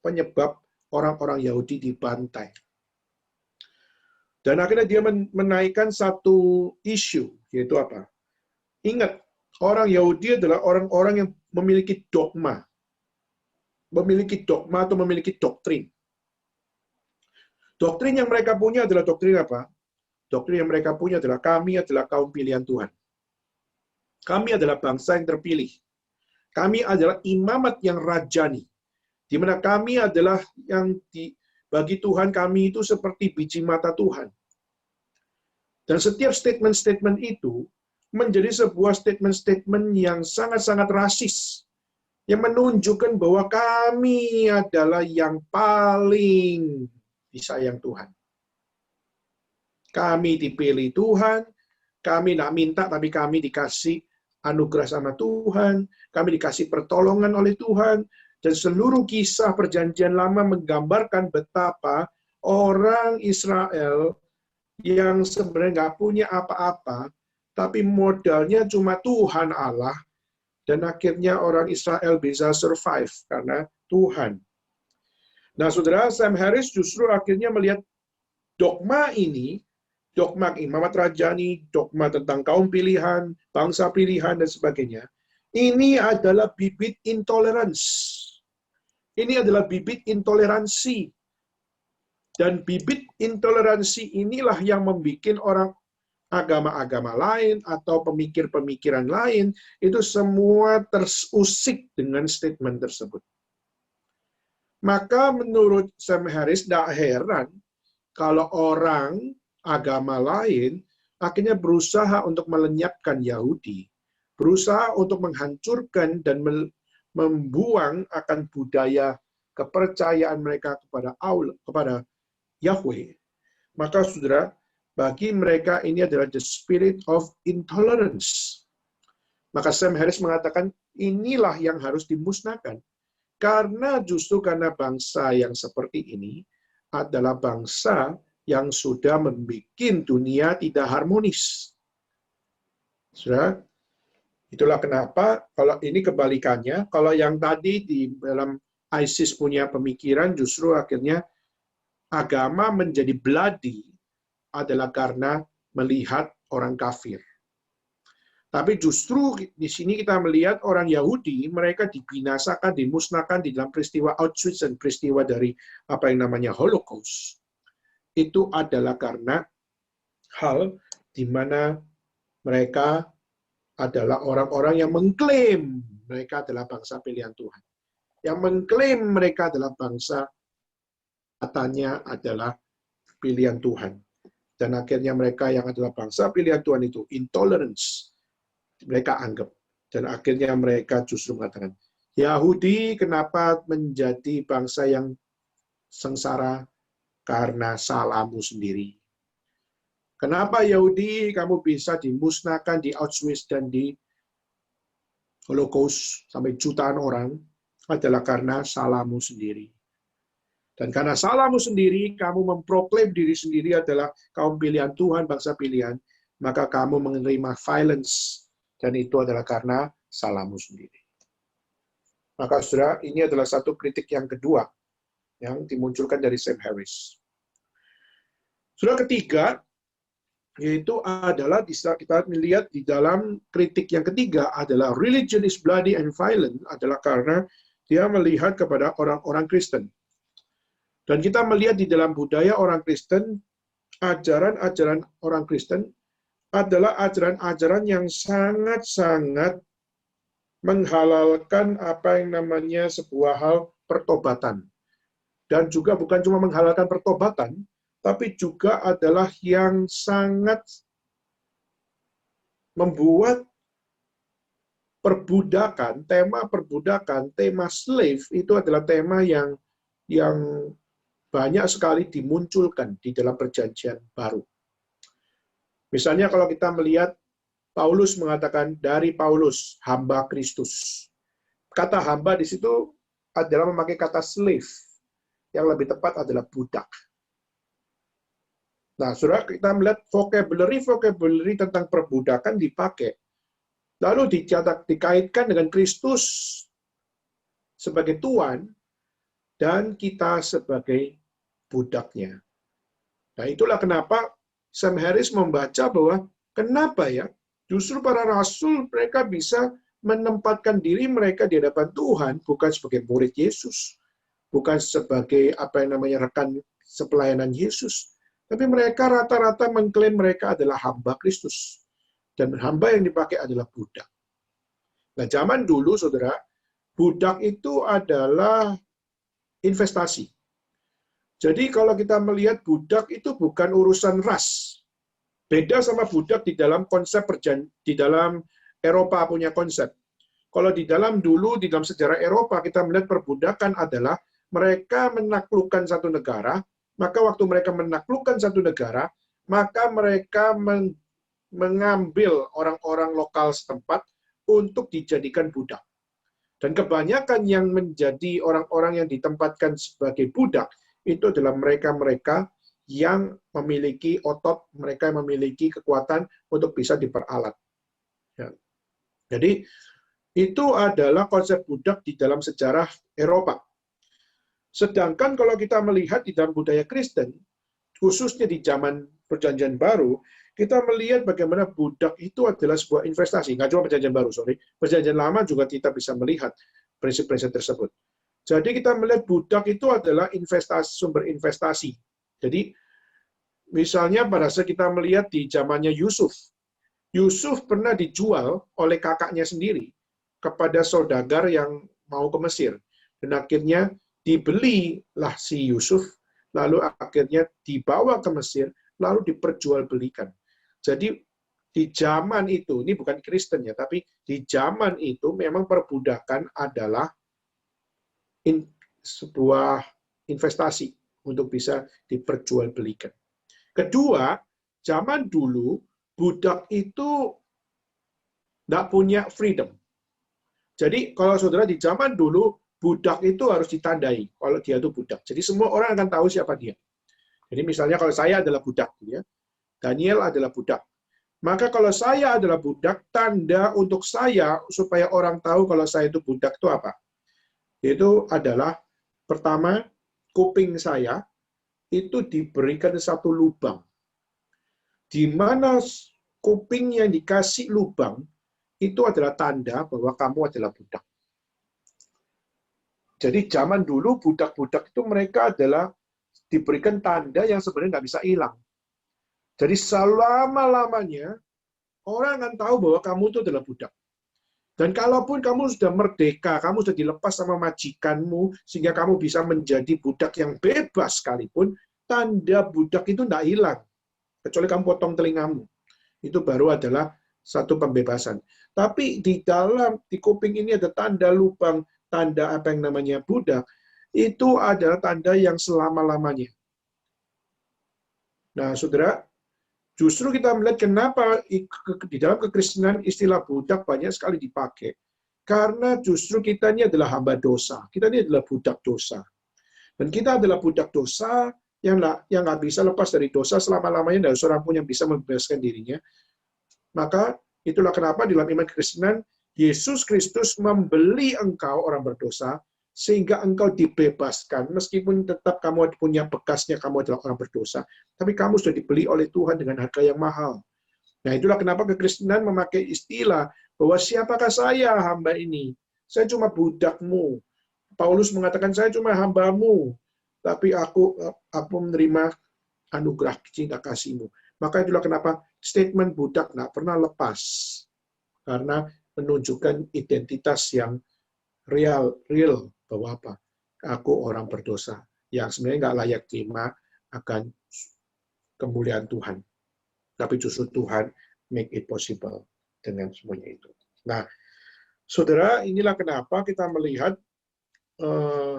penyebab orang-orang Yahudi dibantai. Dan akhirnya dia menaikkan satu isu, yaitu apa? Ingat, orang Yahudi adalah orang-orang yang memiliki dogma. Memiliki dogma atau memiliki doktrin. Doktrin yang mereka punya adalah doktrin apa? Doktrin yang mereka punya adalah kami adalah kaum pilihan Tuhan. Kami adalah bangsa yang terpilih. Kami adalah imamat yang rajani. Di mana kami adalah yang bagi Tuhan kami itu seperti biji mata Tuhan. Dan setiap statement-statement itu menjadi sebuah statement-statement yang sangat-sangat rasis. Yang menunjukkan bahwa kami adalah yang paling disayang Tuhan. Kami dipilih Tuhan, kami tidak minta tapi kami dikasih anugerah sama Tuhan, kami dikasih pertolongan oleh Tuhan, dan seluruh kisah Perjanjian Lama menggambarkan betapa orang Israel yang sebenarnya nggak punya apa-apa, tapi modalnya cuma Tuhan Allah, dan akhirnya orang Israel bisa survive karena Tuhan. Nah, saudara, Sam Harris justru akhirnya melihat dogma ini dogma imamat rajani, dogma tentang kaum pilihan, bangsa pilihan, dan sebagainya. Ini adalah bibit intoleransi. Ini adalah bibit intoleransi. Dan bibit intoleransi inilah yang membuat orang agama-agama lain atau pemikir-pemikiran lain itu semua terusik dengan statement tersebut. Maka menurut Sam Harris, tidak heran kalau orang agama lain akhirnya berusaha untuk melenyapkan Yahudi, berusaha untuk menghancurkan dan membuang akan budaya kepercayaan mereka kepada Allah, kepada Yahweh. Maka saudara, bagi mereka ini adalah the spirit of intolerance. Maka Sam Harris mengatakan inilah yang harus dimusnahkan. Karena justru karena bangsa yang seperti ini adalah bangsa yang sudah membuat dunia tidak harmonis. Saudara, itulah kenapa kalau ini kebalikannya, kalau yang tadi di dalam ISIS punya pemikiran justru akhirnya agama menjadi bloody adalah karena melihat orang kafir. Tapi justru di sini kita melihat orang Yahudi, mereka dibinasakan, dimusnahkan di dalam peristiwa Auschwitz dan peristiwa dari apa yang namanya Holocaust. Itu adalah karena hal di mana mereka adalah orang-orang yang mengklaim mereka adalah bangsa pilihan Tuhan. Yang mengklaim mereka adalah bangsa katanya adalah pilihan Tuhan. Dan akhirnya mereka yang adalah bangsa pilihan Tuhan itu intolerance. Mereka anggap. Dan akhirnya mereka justru mengatakan, Yahudi kenapa menjadi bangsa yang sengsara? Karena salahmu sendiri. Kenapa Yahudi kamu bisa dimusnahkan di Auschwitz dan di Holocaust sampai jutaan orang? Adalah karena salahmu sendiri. Dan karena salahmu sendiri, kamu memproklaim diri sendiri adalah kaum pilihan Tuhan, bangsa pilihan, maka kamu menerima violence. Dan itu adalah karena salahmu sendiri. Maka saudara, ini adalah satu kritik yang kedua yang dimunculkan dari Sam Harris. Saudara, ketiga, yaitu adalah kita melihat di dalam kritik yang ketiga adalah religion is bloody and violent adalah karena dia melihat kepada orang-orang Kristen. Dan kita melihat di dalam budaya orang Kristen, ajaran-ajaran orang Kristen adalah ajaran-ajaran yang sangat-sangat menghalalkan apa yang namanya sebuah hal pertobatan. Dan juga bukan cuma menghalalkan pertobatan, tapi juga adalah yang sangat membuat perbudakan, tema slave itu adalah tema yang banyak sekali dimunculkan di dalam perjanjian baru. Misalnya kalau kita melihat Paulus mengatakan dari Paulus, hamba Kristus. Kata hamba di situ adalah memakai kata slave. Yang lebih tepat adalah budak. Nah, saudara, kita melihat vocabulary tentang perbudakan dipakai. Lalu dikaitkan dengan Kristus sebagai Tuhan, dan kita sebagai budaknya. Nah, itulah kenapa Sam Harris membaca bahwa kenapa ya justru para rasul mereka bisa menempatkan diri mereka di hadapan Tuhan bukan sebagai murid Yesus, bukan sebagai apa yang namanya rekan sepelayanan Yesus, tapi mereka rata-rata mengklaim mereka adalah hamba Kristus. Dan hamba yang dipakai adalah budak. Nah, zaman dulu, saudara, budak itu adalah investasi. Jadi kalau kita melihat budak itu bukan urusan ras. Beda sama budak di dalam konsep di dalam Eropa punya konsep. Kalau di dalam sejarah Eropa kita melihat perbudakan adalah mereka menaklukkan satu negara, maka waktu mereka menaklukkan satu negara, maka mereka mengambil orang-orang lokal setempat untuk dijadikan budak. Dan kebanyakan yang menjadi orang-orang yang ditempatkan sebagai budak itu adalah mereka-mereka yang memiliki otot, mereka yang memiliki kekuatan untuk bisa diperalat. Ya. Jadi, itu adalah konsep budak di dalam sejarah Eropa. Sedangkan kalau kita melihat di dalam budaya Kristen, khususnya di zaman Perjanjian Baru, kita melihat bagaimana budak itu adalah sebuah investasi. Nggak cuma Perjanjian Baru, Perjanjian Lama juga kita bisa melihat prinsip-prinsip tersebut. Jadi kita melihat budak itu adalah sumber investasi. Jadi misalnya pada saat kita melihat di zamannya Yusuf, Yusuf pernah dijual oleh kakaknya sendiri kepada saudagar yang mau ke Mesir. Dan akhirnya dibelilah si Yusuf, lalu akhirnya dibawa ke Mesir, lalu diperjualbelikan. Jadi di zaman itu, ini bukan Kristen ya, tapi di zaman itu memang perbudakan adalah sebuah investasi untuk bisa diperjualbelikan. Kedua, zaman dulu budak itu nggak punya freedom. Jadi kalau saudara di zaman dulu, budak itu harus ditandai kalau dia itu budak. Jadi semua orang akan tahu siapa dia. Jadi misalnya kalau saya adalah budak, ya, Daniel adalah budak. Maka kalau saya adalah budak, tanda untuk saya supaya orang tahu kalau saya itu budak itu apa? Itu adalah pertama, kuping saya itu diberikan satu lubang. Di mana kuping yang dikasih lubang, itu adalah tanda bahwa kamu adalah budak. Jadi zaman dulu budak-budak itu mereka adalah diberikan tanda yang sebenarnya nggak bisa hilang. Jadi selama-lamanya orang akan tahu bahwa kamu itu adalah budak. Dan kalaupun kamu sudah merdeka, kamu sudah dilepas sama majikanmu, sehingga kamu bisa menjadi budak yang bebas sekalipun, tanda budak itu tidak hilang. Kecuali kamu potong telingamu. Itu baru adalah satu pembebasan. Tapi di kuping ini ada tanda lubang, tanda apa yang namanya budak, itu adalah tanda yang selama-lamanya. Nah, saudara, justru kita melihat kenapa di dalam kekristenan istilah budak banyak sekali dipakai. Karena justru kita ini adalah hamba dosa. Kita ini adalah budak dosa. Dan kita adalah budak dosa yang nggak bisa lepas dari dosa selama-lamanya, dan seorang pun yang bisa membebaskan dirinya. Maka itulah kenapa di dalam iman kekristenan, Yesus Kristus membeli engkau orang berdosa, sehingga engkau dibebaskan, meskipun tetap kamu punya bekasnya, kamu adalah orang berdosa, tapi kamu sudah dibeli oleh Tuhan dengan harga yang mahal. Nah, itulah kenapa kekristenan memakai istilah bahwa siapakah saya hamba ini? Saya cuma budakmu. Paulus mengatakan saya cuma hambamu, tapi aku menerima anugerah cinta kasihmu. Maka itulah kenapa statement budak nggak pernah lepas, karena menunjukkan identitas yang real bahwa apa? Aku orang berdosa yang sebenarnya nggak layak terima akan kemuliaan Tuhan. Tapi justru Tuhan make it possible dengan semuanya itu. Nah, saudara, inilah kenapa kita melihat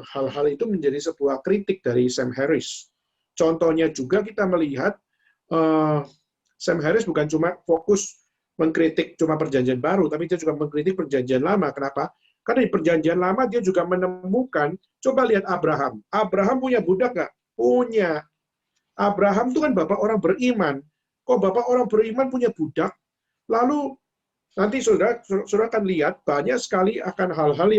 hal-hal itu menjadi sebuah kritik dari Sam Harris. Contohnya juga kita melihat Sam Harris bukan cuma fokus mengkritik cuma Perjanjian Baru, tapi dia juga mengkritik Perjanjian Lama. Kenapa? Karena di Perjanjian Lama dia juga menemukan, coba lihat Abraham. Abraham punya budak nggak? Punya. Abraham itu kan bapak orang beriman. Kok bapak orang beriman punya budak? Lalu nanti saudara akan lihat banyak sekali akan hal-hal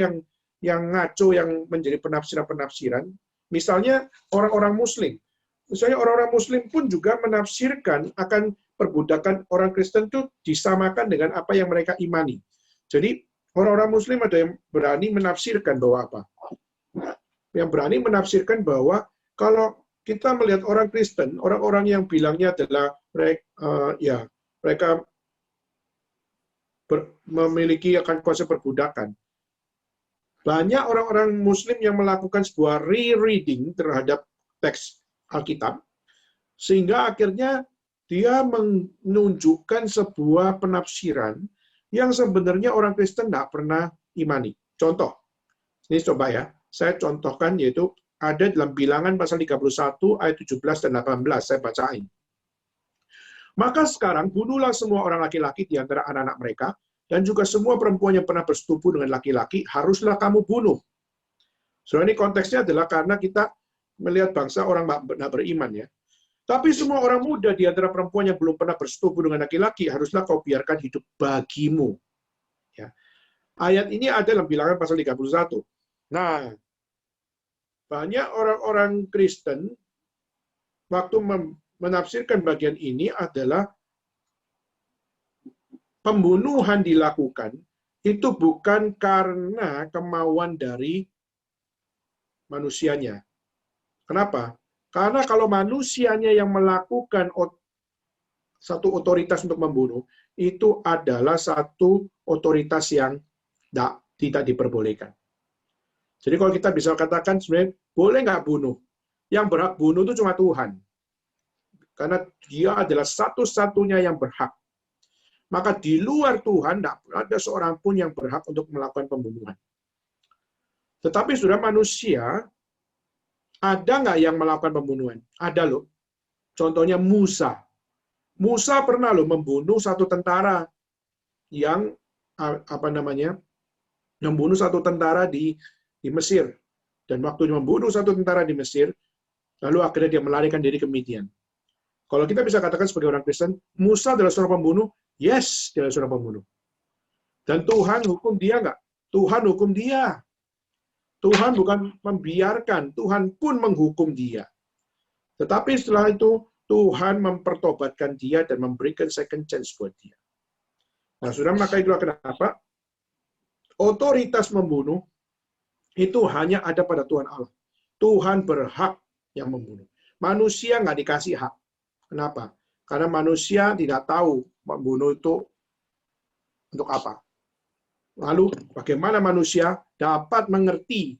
yang ngaco, yang menjadi penafsiran-penafsiran. Misalnya orang-orang Muslim. Misalnya orang-orang Muslim pun juga menafsirkan akan perbudakan orang Kristen itu disamakan dengan apa yang mereka imani. Jadi orang-orang Muslim ada yang berani menafsirkan bahwa apa? Yang berani menafsirkan bahwa kalau kita melihat orang Kristen, orang-orang yang bilangnya adalah mereka memiliki akan konsep perbudakan. Banyak orang-orang Muslim yang melakukan sebuah rereading terhadap teks Alkitab, sehingga akhirnya dia menunjukkan sebuah penafsiran yang sebenarnya orang Kristen tidak pernah imani. Contoh, ini coba ya, saya contohkan, yaitu ada dalam Bilangan pasal 31 ayat 17 dan 18, saya bacain. Maka sekarang bunuhlah semua orang laki-laki di antara anak-anak mereka, dan juga semua perempuan yang pernah bersetubuh dengan laki-laki, haruslah kamu bunuh. So, ini konteksnya adalah karena kita melihat bangsa orang tidak beriman ya. Tapi semua orang muda di antara perempuan yang belum pernah bersetubuh dengan laki-laki, haruslah kau biarkan hidup bagimu. Ya. Ayat ini ada dalam Bilangan pasal 31. Nah, banyak orang-orang Kristen waktu menafsirkan bagian ini adalah pembunuhan dilakukan itu bukan karena kemauan dari manusianya. Kenapa? Karena kalau manusianya yang melakukan satu otoritas untuk membunuh, itu adalah satu otoritas yang tidak diperbolehkan. Jadi kalau kita bisa katakan sebenarnya boleh nggak bunuh? Yang berhak bunuh itu cuma Tuhan. Karena dia adalah satu-satunya yang berhak. Maka di luar Tuhan, tidak ada seorang pun yang berhak untuk melakukan pembunuhan. Tetapi sudah manusia, ada nggak yang melakukan pembunuhan? Ada loh. Contohnya Musa. Musa pernah loh membunuh satu tentara yang membunuh satu tentara di Mesir. Dan waktu dia membunuh satu tentara di Mesir, lalu akhirnya dia melarikan diri ke Midian. Kalau kita bisa katakan sebagai orang Kristen, Musa adalah seorang pembunuh. Yes, dia adalah seorang pembunuh. Dan Tuhan hukum dia nggak? Tuhan hukum dia. Tuhan bukan membiarkan, Tuhan pun menghukum dia. Tetapi setelah itu, Tuhan mempertobatkan dia dan memberikan second chance buat dia. Nah, saudara, maka itulah kenapa otoritas membunuh itu hanya ada pada Tuhan Allah. Tuhan berhak yang membunuh. Manusia nggak dikasih hak. Kenapa? Karena manusia tidak tahu membunuh itu untuk apa. Lalu bagaimana manusia dapat mengerti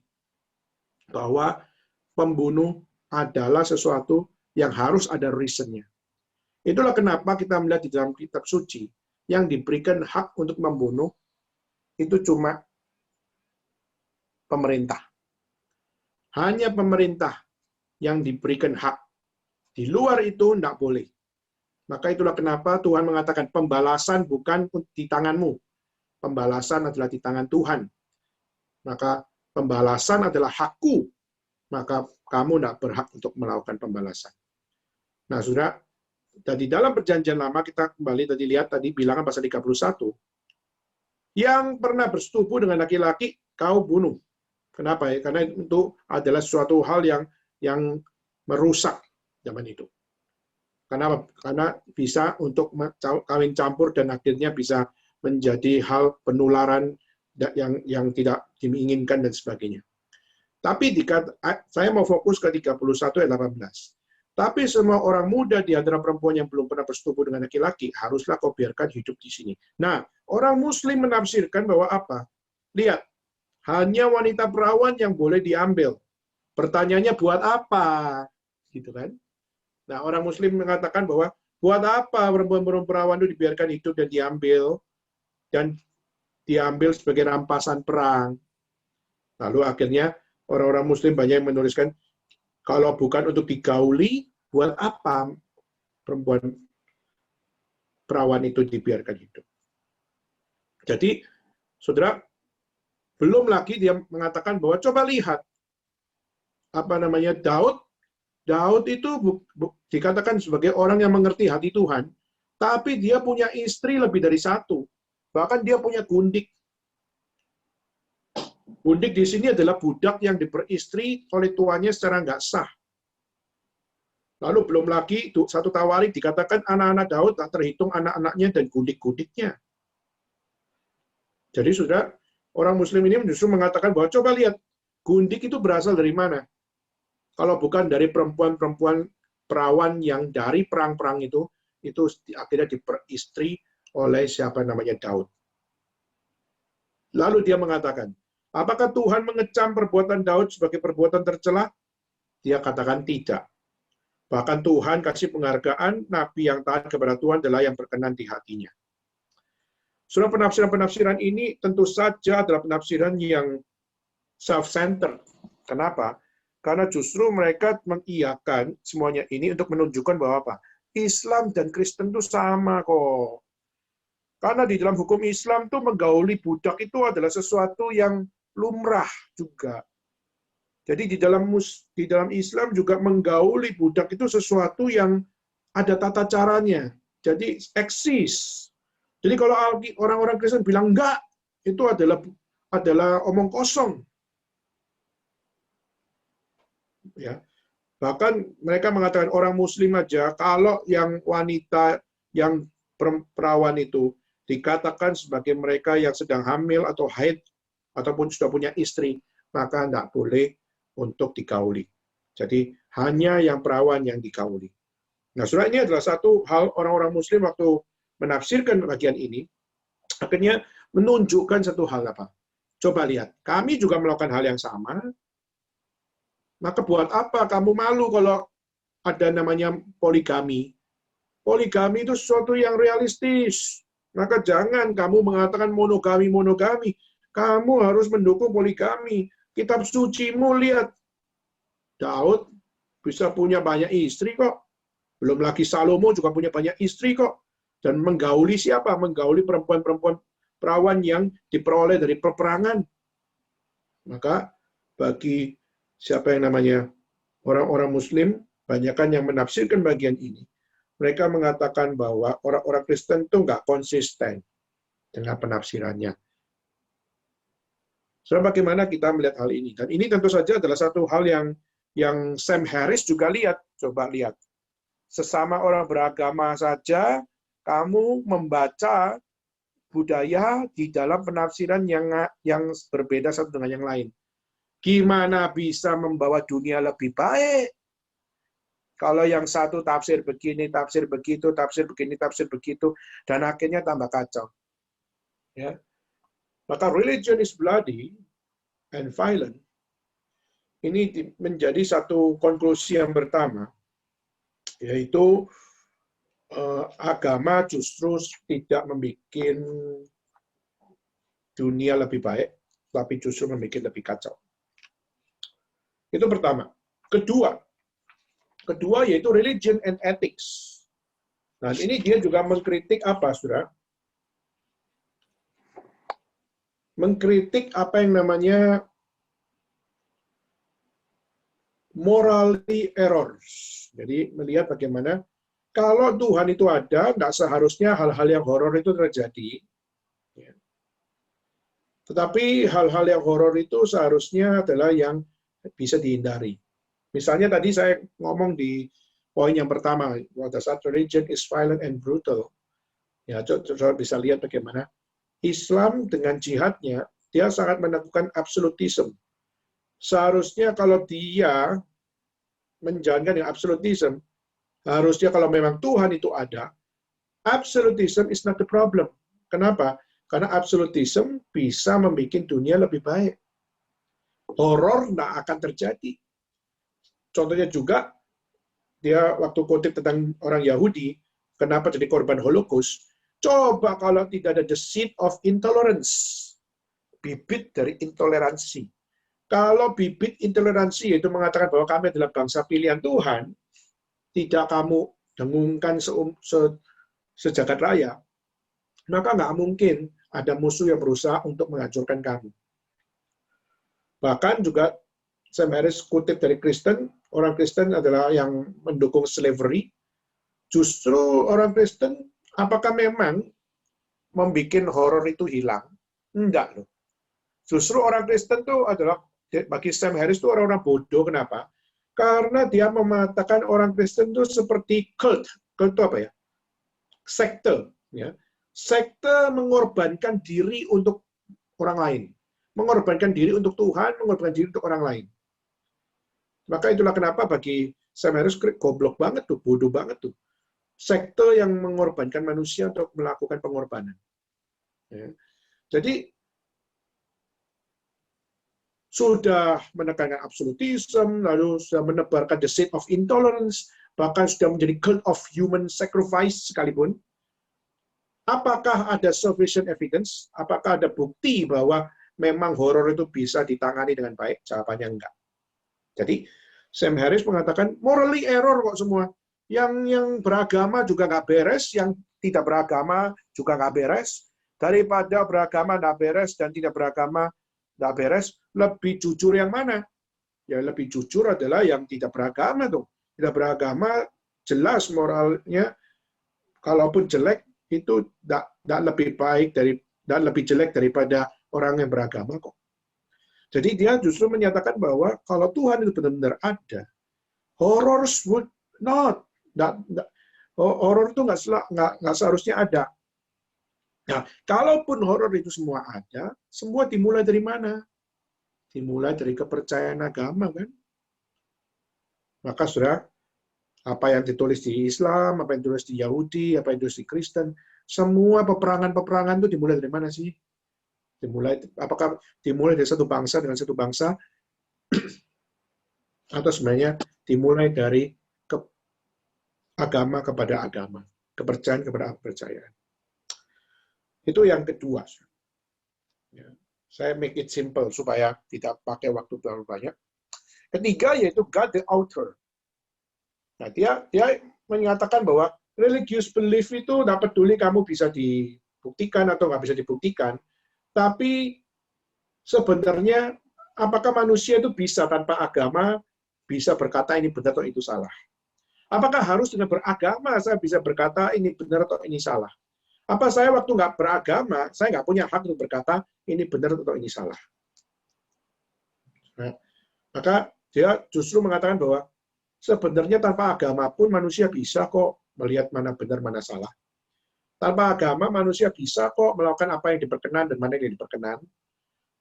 bahwa pembunuh adalah sesuatu yang harus ada reason-nya. Itulah kenapa kita melihat di dalam kitab suci yang diberikan hak untuk membunuh itu cuma pemerintah. Hanya pemerintah yang diberikan hak. Di luar itu tidak boleh. Maka itulah kenapa Tuhan mengatakan pembalasan bukan di tanganmu. Pembalasan adalah di tangan Tuhan. Maka pembalasan adalah hakku. Maka kamu tidak berhak untuk melakukan pembalasan. Nah, saudara, di dalam perjanjian lama kita kembali tadi lihat tadi bilangan pasal 31. Yang pernah bersetubuh dengan laki-laki, kau bunuh. Kenapa ya? Karena itu adalah suatu hal yang merusak zaman itu. Karena bisa untuk kawin campur dan akhirnya bisa menjadi hal penularan yang tidak diinginkan dan sebagainya. Tapi saya mau fokus ke 31 ayat 18. Tapi semua orang muda di antara perempuan yang belum pernah bersetubuh dengan laki-laki, haruslah kau biarkan hidup di sini. Nah, orang Muslim menafsirkan bahwa apa? Lihat, hanya wanita perawan yang boleh diambil. Pertanyaannya buat apa? Gitu kan? Nah, orang Muslim mengatakan bahwa buat apa perempuan-perempuan perawan itu dibiarkan hidup dan diambil sebagai rampasan perang. Lalu akhirnya orang-orang Muslim banyak yang menuliskan, kalau bukan untuk digauli, buat apa perempuan perawan itu dibiarkan hidup? Jadi, saudara, belum lagi dia mengatakan bahwa coba lihat, Daud itu dikatakan sebagai orang yang mengerti hati Tuhan, tapi dia punya istri lebih dari satu. Bahkan dia punya gundik. Gundik di sini adalah budak yang diperistri oleh tuannya secara nggak sah. Lalu belum lagi satu Tawarik dikatakan anak-anak Daud tak terhitung anak-anaknya dan gundik-gundiknya. Jadi sudah orang Muslim ini justru mengatakan bahwa coba lihat, gundik itu berasal dari mana? Kalau bukan dari perempuan-perempuan perawan yang dari perang-perang itu akhirnya diperistri oleh siapa namanya Daud. Lalu dia mengatakan, apakah Tuhan mengecam perbuatan Daud sebagai perbuatan tercela? Dia katakan tidak. Bahkan Tuhan kasih penghargaan, nabi yang taat kepada Tuhan adalah yang berkenan di hatinya. Surah penafsiran-penafsiran ini tentu saja adalah penafsiran yang self-centered. Kenapa? Karena justru mereka mengiyakan semuanya ini untuk menunjukkan bahwa apa? Islam dan Kristen itu sama kok. Karena di dalam hukum Islam tuh menggauli budak itu adalah sesuatu yang lumrah juga. Jadi di dalam Islam juga menggauli budak itu sesuatu yang ada tata caranya. Jadi eksis. Jadi kalau orang-orang Kristen bilang enggak, itu adalah omong kosong. Ya. Bahkan mereka mengatakan orang Muslim aja, kalau yang wanita, yang perawan itu dikatakan sebagai mereka yang sedang hamil atau haid, ataupun sudah punya istri, maka tidak boleh untuk digauli. Jadi hanya yang perawan yang digauli. Nah, saudara, ini adalah satu hal orang-orang Muslim waktu menafsirkan bagian ini, akhirnya menunjukkan satu hal apa? Coba lihat, kami juga melakukan hal yang sama, maka buat apa kamu malu kalau ada namanya poligami? Poligami itu sesuatu yang realistis. Maka jangan kamu mengatakan monogami. Kamu harus mendukung poligami. Kitab sucimu lihat. Daud bisa punya banyak istri kok. Belum lagi Salomo juga punya banyak istri kok. Dan menggauli siapa? Menggauli perempuan-perempuan perawan yang diperoleh dari peperangan. Maka bagi siapa yang namanya orang-orang Muslim, banyakkan yang menafsirkan bagian ini. Mereka mengatakan bahwa orang-orang Kristen itu nggak konsisten dengan penafsirannya. So, bagaimana kita melihat hal ini? Dan ini tentu saja adalah satu hal yang Sam Harris juga lihat. Coba lihat. Sesama orang beragama saja, kamu membaca budaya di dalam penafsiran yang berbeda satu dengan yang lain. Gimana bisa membawa dunia lebih baik? Kalau yang satu tafsir begini, tafsir begitu, tafsir begini, tafsir begitu, dan akhirnya tambah kacau. Ya. Maka religion is bloody and violent. Ini menjadi satu konklusi yang pertama, yaitu agama justru tidak membuat dunia lebih baik, tapi justru membuat lebih kacau. Itu pertama. Kedua yaitu religion and ethics. Nah, ini dia juga mengkritik apa, saudara? Mengkritik apa yang namanya morally errors. Jadi melihat bagaimana kalau Tuhan itu ada, tidak seharusnya hal-hal yang horor itu terjadi. Tetapi hal-hal yang horor itu seharusnya adalah yang bisa dihindari. Misalnya tadi saya ngomong di poin yang pertama, pada saat religion is violent and brutal. Ya, saudara bisa lihat bagaimana Islam dengan jihadnya, dia sangat meneguhkan absolutism. Seharusnya kalau dia menjalankan yang absolutism, harusnya kalau memang Tuhan itu ada, absolutism is not the problem. Kenapa? Karena absolutism bisa membuat dunia lebih baik. Horor tidak akan terjadi. Contohnya juga, dia waktu kutip tentang orang Yahudi, kenapa jadi korban Holocaust, coba kalau tidak ada the seed of intolerance, bibit dari intoleransi. Kalau bibit intoleransi itu mengatakan bahwa kami adalah bangsa pilihan Tuhan, tidak kamu dengungkan sejagat raya, maka nggak mungkin ada musuh yang berusaha untuk menghancurkan kamu. Bahkan juga Sam Harris kutip dari Kristen, orang Kristen adalah yang mendukung slavery. Justru orang Kristen, apakah memang membuat horor itu hilang? Enggak loh. Justru orang Kristen itu adalah, bagi Sam Harris itu orang-orang bodoh. Kenapa? Karena dia mengatakan orang Kristen itu seperti cult. Cult itu apa ya? Sekte. Ya. Sekte mengorbankan diri untuk orang lain. Mengorbankan diri untuk Tuhan, mengorbankan diri untuk orang lain. Maka itulah kenapa bagi Sam Harris goblok banget tuh, bodoh banget tuh. Sekte yang mengorbankan manusia untuk melakukan pengorbanan. Ya. Jadi, sudah menekankan absolutism, lalu sudah menebarkan the seed of intolerance, bahkan sudah menjadi cult of human sacrifice sekalipun. Apakah ada sufficient evidence? Apakah ada bukti bahwa memang horor itu bisa ditangani dengan baik? Jawabannya enggak. Jadi, Sam Harris mengatakan, morally error kok semua. Yang beragama juga nggak beres, yang tidak beragama juga nggak beres. Daripada beragama nggak beres dan tidak beragama nggak beres, lebih jujur yang mana? Ya, lebih jujur adalah yang tidak beragama tuh. Tidak beragama, jelas moralnya, kalaupun jelek, itu tidak lebih baik dan lebih jelek daripada orang yang beragama kok. Jadi dia justru menyatakan bahwa kalau Tuhan itu benar-benar ada, Horrors would not. Horor itu nggak seharusnya ada. Nah, kalaupun horor itu semua ada, semua dimulai dari mana? Dimulai dari kepercayaan agama, kan? Maka saudara, apa yang ditulis di Islam, apa yang ditulis di Yahudi, apa yang ditulis di Kristen, semua peperangan-peperangan itu dimulai dari mana sih? Apakah dimulai dari satu bangsa dengan satu bangsa, atau sebenarnya dimulai dari agama kepada agama, kepercayaan kepada kepercayaan. Itu yang kedua. Ya, saya make it simple supaya tidak pakai waktu terlalu banyak. Ketiga yaitu God the author. Nah, dia menyatakan bahwa religious belief itu tidak peduli kamu bisa dibuktikan atau nggak bisa dibuktikan, tapi sebenarnya apakah manusia itu bisa tanpa agama bisa berkata ini benar atau itu salah? Apakah harus dengan beragama saya bisa berkata ini benar atau ini salah? Apa saya waktu nggak beragama, saya nggak punya hak untuk berkata ini benar atau ini salah? Nah, maka dia justru mengatakan bahwa sebenarnya tanpa agama pun manusia bisa kok melihat mana benar, mana salah. Tanpa agama manusia bisa kok melakukan apa yang diperkenan dan mana yang diperkenan.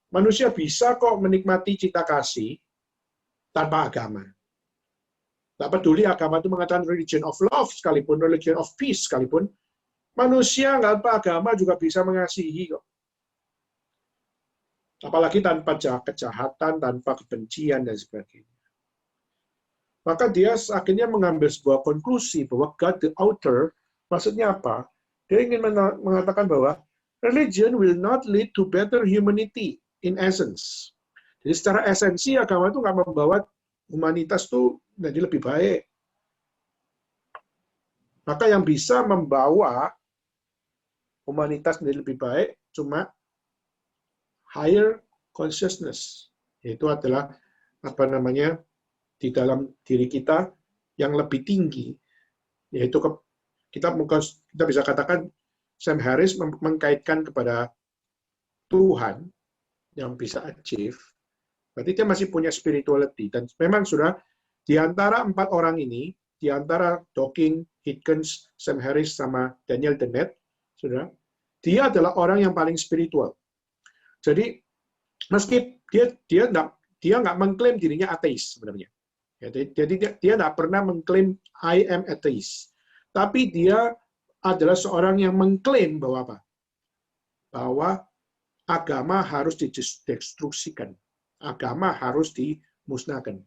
Manusia bisa kok menikmati cinta kasih tanpa agama. Tak peduli agama itu mengatakan religion of love sekalipun, religion of peace sekalipun, manusia tanpa agama juga bisa mengasihi kok. Apalagi tanpa kejahatan, tanpa kebencian, dan sebagainya. Maka dia akhirnya mengambil sebuah konklusi bahwa God the author, maksudnya apa? Dia ingin mengatakan bahwa religion will not lead to better humanity in essence. Jadi secara esensi agama itu nggak membawa humanitas itu menjadi lebih baik. Maka yang bisa membawa humanitas menjadi lebih baik cuma higher consciousness, yaitu adalah di dalam diri kita yang lebih tinggi, yaitu kita bisa katakan Sam Harris mengkaitkan kepada Tuhan yang bisa achieve, berarti dia masih punya spirituality. Dan memang sudah di antara 4 orang ini, di antara Dawkins, Hitchens, Sam Harris sama Daniel Dennett, sudah dia adalah orang yang paling spiritual. Jadi meski dia nggak mengklaim dirinya ateis sebenarnya. Jadi dia tidak pernah mengklaim I am atheist. Tapi dia adalah seorang yang mengklaim bahwa apa? Bahwa agama harus didestruksikan. Agama harus dimusnahkan.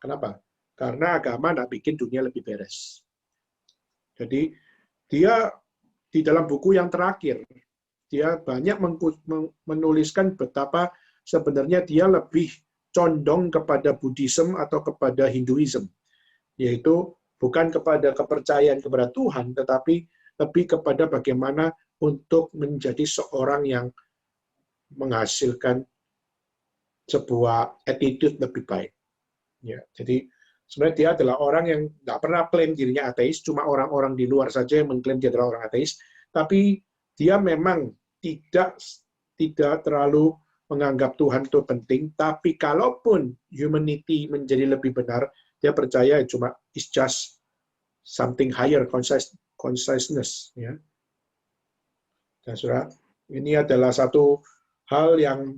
Kenapa? Karena agama tidak bikin dunia lebih beres. Jadi dia di dalam buku yang terakhir, dia banyak menuliskan betapa sebenarnya dia lebih condong kepada Buddhism atau kepada Hinduism, yaitu bukan kepada kepercayaan kepada Tuhan, tetapi lebih kepada bagaimana untuk menjadi seorang yang menghasilkan sebuah attitude lebih baik. Ya, jadi sebenarnya dia adalah orang yang nggak pernah klaim dirinya ateis, cuma orang-orang di luar saja yang mengklaim dia adalah orang ateis, tapi dia memang tidak terlalu menganggap Tuhan itu penting, tapi kalaupun humanity menjadi lebih benar, dia percaya cuma it's just something higher consciousness. Ya. Dan saudara, ini adalah satu hal yang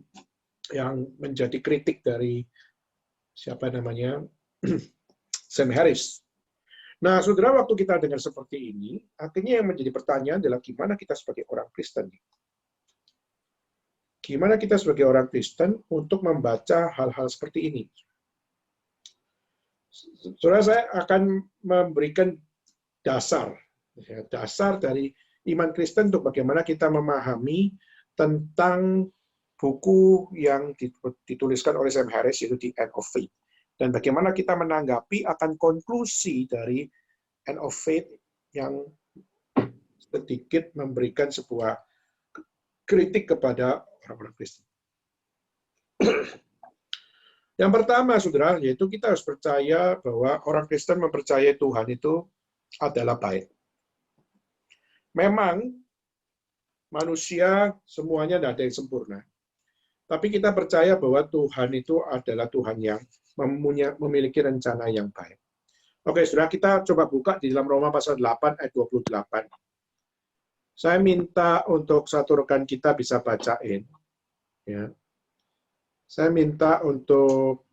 menjadi kritik dari Sam Harris. Nah, saudara, waktu kita dengar seperti ini, akhirnya yang menjadi pertanyaan adalah gimana kita sebagai orang Kristen? Gimana kita sebagai orang Kristen untuk membaca hal-hal seperti ini? Saudara, saya akan memberikan dasar dari iman Kristen untuk bagaimana kita memahami tentang buku yang dituliskan oleh Sam Harris, yaitu The End of Faith. Dan bagaimana kita menanggapi akan konklusi dari End of Faith yang sedikit memberikan sebuah kritik kepada orang-orang Kristen. Yang pertama, saudara, yaitu kita harus percaya bahwa orang Kristen mempercayai Tuhan itu adalah baik. Memang manusia semuanya tidak ada yang sempurna. Tapi kita percaya bahwa Tuhan itu adalah Tuhan yang memiliki rencana yang baik. Oke, saudara, kita coba buka di dalam Roma pasal 8 ayat 28. Saya minta untuk satu rekan kita bisa bacain. Ya. Saya minta untuk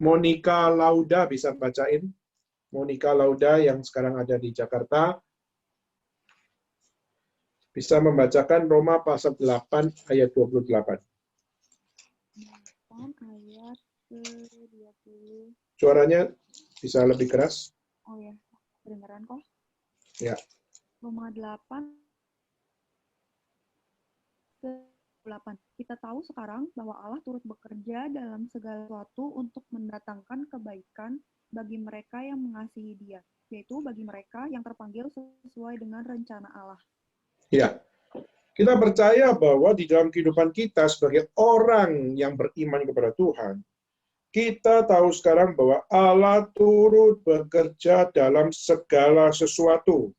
Monica Lauda bisa bacain. Monica Lauda yang sekarang ada di Jakarta bisa membacakan Roma pasal 8 ayat 28.
Ayat ke-20.
Suaranya bisa lebih keras?
Oh ya, kedengaran kok?
Ya.
Roma 8 ke-8. Kita tahu sekarang bahwa Allah turut bekerja dalam segala sesuatu untuk mendatangkan kebaikan bagi mereka yang mengasihi Dia, yaitu bagi mereka yang terpanggil sesuai dengan rencana Allah.
Ya. Kita percaya bahwa di dalam kehidupan kita sebagai orang yang beriman kepada Tuhan, kita tahu sekarang bahwa Allah turut bekerja dalam segala sesuatu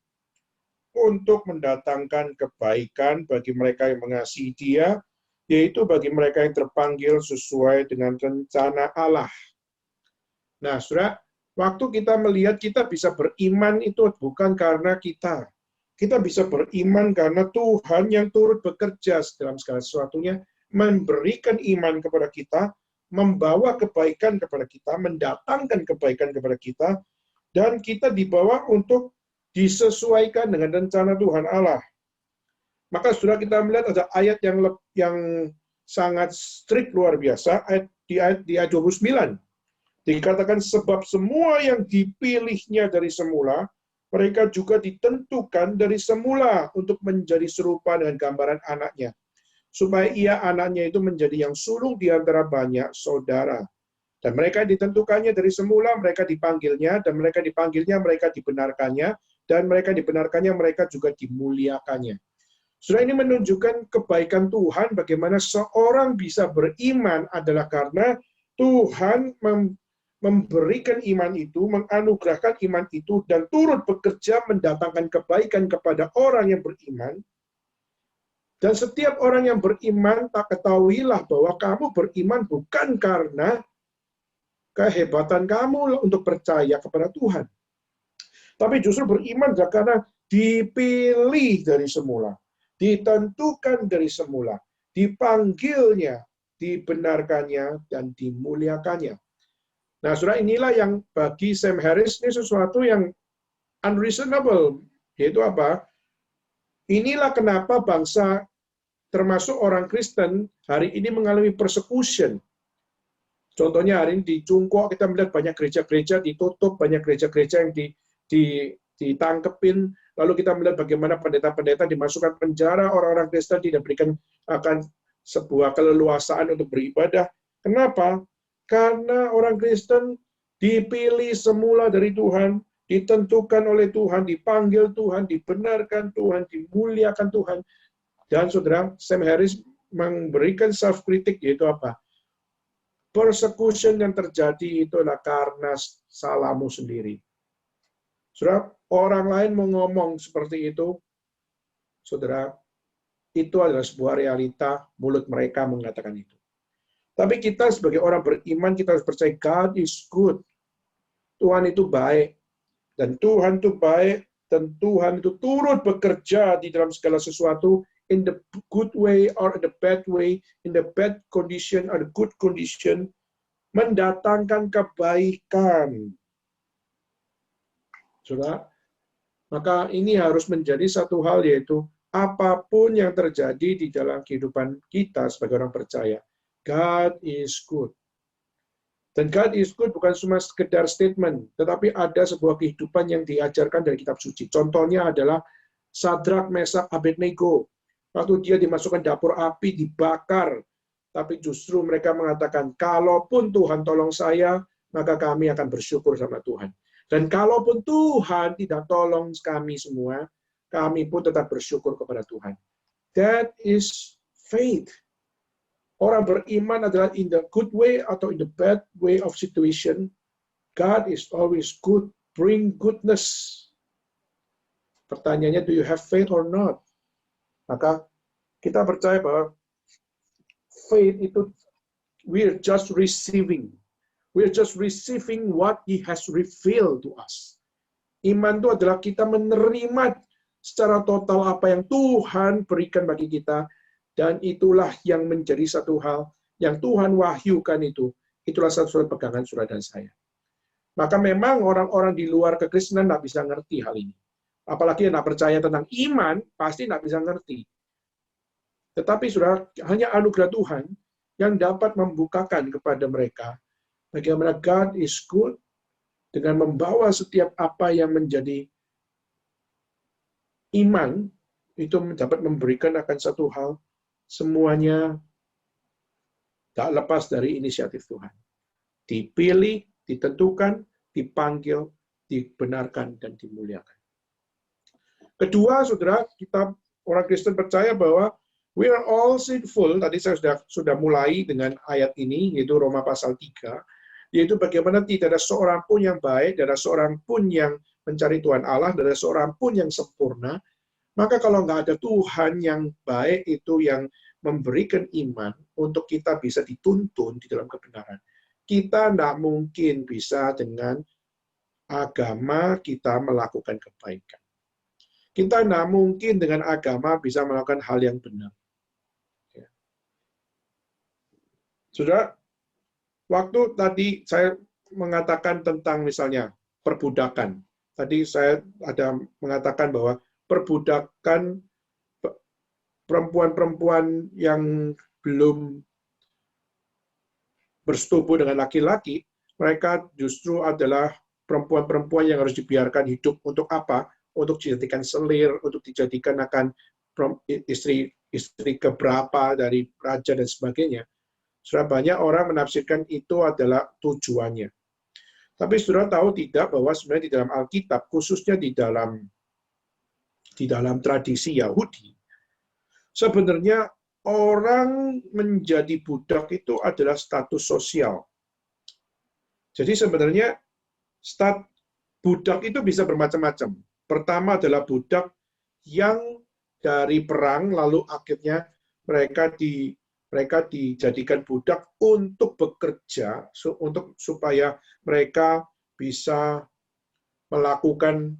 untuk mendatangkan kebaikan bagi mereka yang mengasihi Dia, yaitu bagi mereka yang terpanggil sesuai dengan rencana Allah. Nah, saudara, waktu kita melihat kita bisa beriman itu bukan karena kita. Kita bisa beriman karena Tuhan yang turut bekerja dalam segala sesuatunya, memberikan iman kepada kita, membawa kebaikan kepada kita, mendatangkan kebaikan kepada kita, dan kita dibawa untuk disesuaikan dengan rencana Tuhan Allah. Maka sudah kita melihat ada ayat yang sangat strict luar biasa, di ayat 29. Dikatakan sebab semua yang dipilihnya dari semula, mereka juga ditentukan dari semula untuk menjadi serupa dengan gambaran anaknya. Supaya ia anaknya itu menjadi yang sulung di antara banyak saudara. Dan mereka ditentukannya dari semula, mereka dipanggilnya, dan mereka dipanggilnya, mereka dibenarkannya, dan mereka dibenarkannya, mereka juga dimuliakannya. Sudah ini menunjukkan kebaikan Tuhan, bagaimana seorang bisa beriman adalah karena Tuhan memberikan iman itu, menganugerahkan iman itu, dan turut bekerja mendatangkan kebaikan kepada orang yang beriman. Dan setiap orang yang beriman, tak ketahuilah bahwa kamu beriman bukan karena kehebatan kamu untuk percaya kepada Tuhan. Tapi justru beriman adalah karena dipilih dari semula, ditentukan dari semula, dipanggilnya, dibenarkannya, dan dimuliakannya. Nah, saudara, inilah yang bagi Sam Harris ini sesuatu yang unreasonable. Yaitu apa? Inilah kenapa bangsa, termasuk orang Kristen, hari ini mengalami persecution. Contohnya hari ini di Cungko kita melihat banyak gereja-gereja ditutup, banyak gereja-gereja yang ditangkepin. Lalu kita melihat bagaimana pendeta-pendeta dimasukkan penjara, orang-orang Kristen tidak berikan akan sebuah keleluasaan untuk beribadah. Kenapa? Karena orang Kristen dipilih semula dari Tuhan, ditentukan oleh Tuhan, dipanggil Tuhan, dibenarkan Tuhan, dimuliakan Tuhan. Dan saudara, Sam Harris memberikan self-kritik, yaitu apa? Persecution yang terjadi itu adalah karena salahmu sendiri. Saudara, orang lain mau ngomong seperti itu, saudara, itu adalah sebuah realita, mulut mereka mengatakan itu. Tapi kita sebagai orang beriman, kita harus percaya God is good. Tuhan itu baik. Dan Tuhan itu baik, dan Tuhan itu turut bekerja di dalam segala sesuatu, in the good way or in the bad way, in the bad condition or the good condition, mendatangkan kebaikan. Saudara, maka ini harus menjadi satu hal, yaitu apapun yang terjadi di dalam kehidupan kita sebagai orang percaya, God is good. Dan God is good bukan cuma sekedar statement, tetapi ada sebuah kehidupan yang diajarkan dari kitab suci. Contohnya adalah Sadrak, Mesak, Abednego. Waktu dia dimasukkan dapur api, dibakar. Tapi justru mereka mengatakan, kalaupun Tuhan tolong saya, maka kami akan bersyukur sama Tuhan. Dan kalaupun Tuhan tidak tolong kami semua, kami pun tetap bersyukur kepada Tuhan. That is faith. Orang beriman adalah in the good way atau in the bad way of situation. God is always good, bring goodness. Pertanyaannya, do you have faith or not? Maka kita percaya bahwa faith itu we're just receiving. We're just receiving what He has revealed to us. Iman itu adalah kita menerima secara total apa yang Tuhan berikan bagi kita, dan itulah yang menjadi satu hal yang Tuhan wahyukan itu. Itulah satu pegangan saudara dan saya. Maka memang orang-orang di luar kekristenan tidak bisa ngerti hal ini. Apalagi yang tidak percaya tentang iman, pasti tidak bisa ngerti. Tetapi saudara, hanya anugerah Tuhan yang dapat membukakan kepada mereka bagaimana God is good, dengan membawa setiap apa yang menjadi iman, itu dapat memberikan akan satu hal, semuanya tak lepas dari inisiatif Tuhan. Dipilih, ditentukan, dipanggil, dibenarkan, dan dimuliakan. Kedua, saudara, kita orang Kristen percaya bahwa we are all sinful. Tadi saya sudah mulai dengan ayat ini, yaitu Roma pasal 3, yaitu bagaimana tidak ada seorang pun yang baik, tidak ada seorang pun yang mencari Tuhan Allah, tidak ada seorang pun yang sempurna. Maka kalau nggak ada Tuhan yang baik, itu yang memberikan iman untuk kita bisa dituntun di dalam kebenaran. Kita tidak mungkin bisa dengan agama kita melakukan kebaikan. Kita tidak mungkin dengan agama bisa melakukan hal yang benar. Ya. Saudara, waktu tadi saya mengatakan tentang misalnya perbudakan. Tadi saya ada mengatakan bahwa perbudakan perempuan-perempuan yang belum bersetubuh dengan laki-laki, mereka justru adalah perempuan-perempuan yang harus dibiarkan hidup untuk apa? Untuk dijadikan selir, untuk dijadikan akan istri keberapa dari raja dan sebagainya. Sudah banyak orang menafsirkan itu adalah tujuannya. Tapi saudara tahu tidak bahwa sebenarnya di dalam Alkitab, khususnya di dalam tradisi Yahudi, sebenarnya orang menjadi budak itu adalah status sosial. Jadi sebenarnya budak itu bisa bermacam-macam. Pertama adalah budak yang dari perang, lalu akhirnya mereka dijadikan budak untuk bekerja, supaya mereka bisa melakukan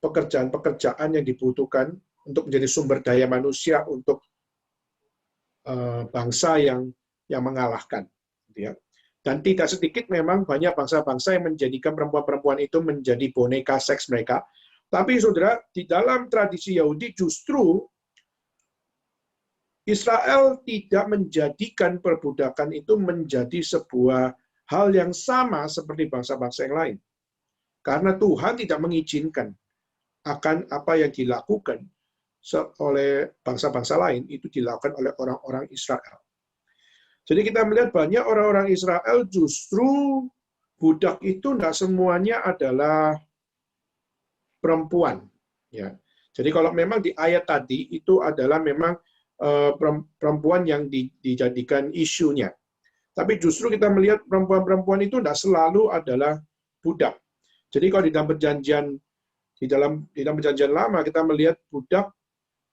pekerjaan-pekerjaan yang dibutuhkan untuk menjadi sumber daya manusia untuk bangsa yang mengalahkan. Dan tidak sedikit memang banyak bangsa-bangsa yang menjadikan perempuan-perempuan itu menjadi boneka seks mereka. Tapi saudara, di dalam tradisi Yahudi justru Israel tidak menjadikan perbudakan itu menjadi sebuah hal yang sama seperti bangsa-bangsa yang lain. Karena Tuhan tidak mengizinkan akan apa yang dilakukan oleh bangsa-bangsa lain, itu dilakukan oleh orang-orang Israel. Jadi kita melihat banyak orang-orang Israel justru budak itu tidak semuanya adalah perempuan. Ya. Jadi kalau memang di ayat tadi itu adalah memang perempuan yang dijadikan isunya. Tapi justru kita melihat perempuan-perempuan itu tidak selalu adalah budak. Jadi kalau di dalam perjanjian lama kita melihat budak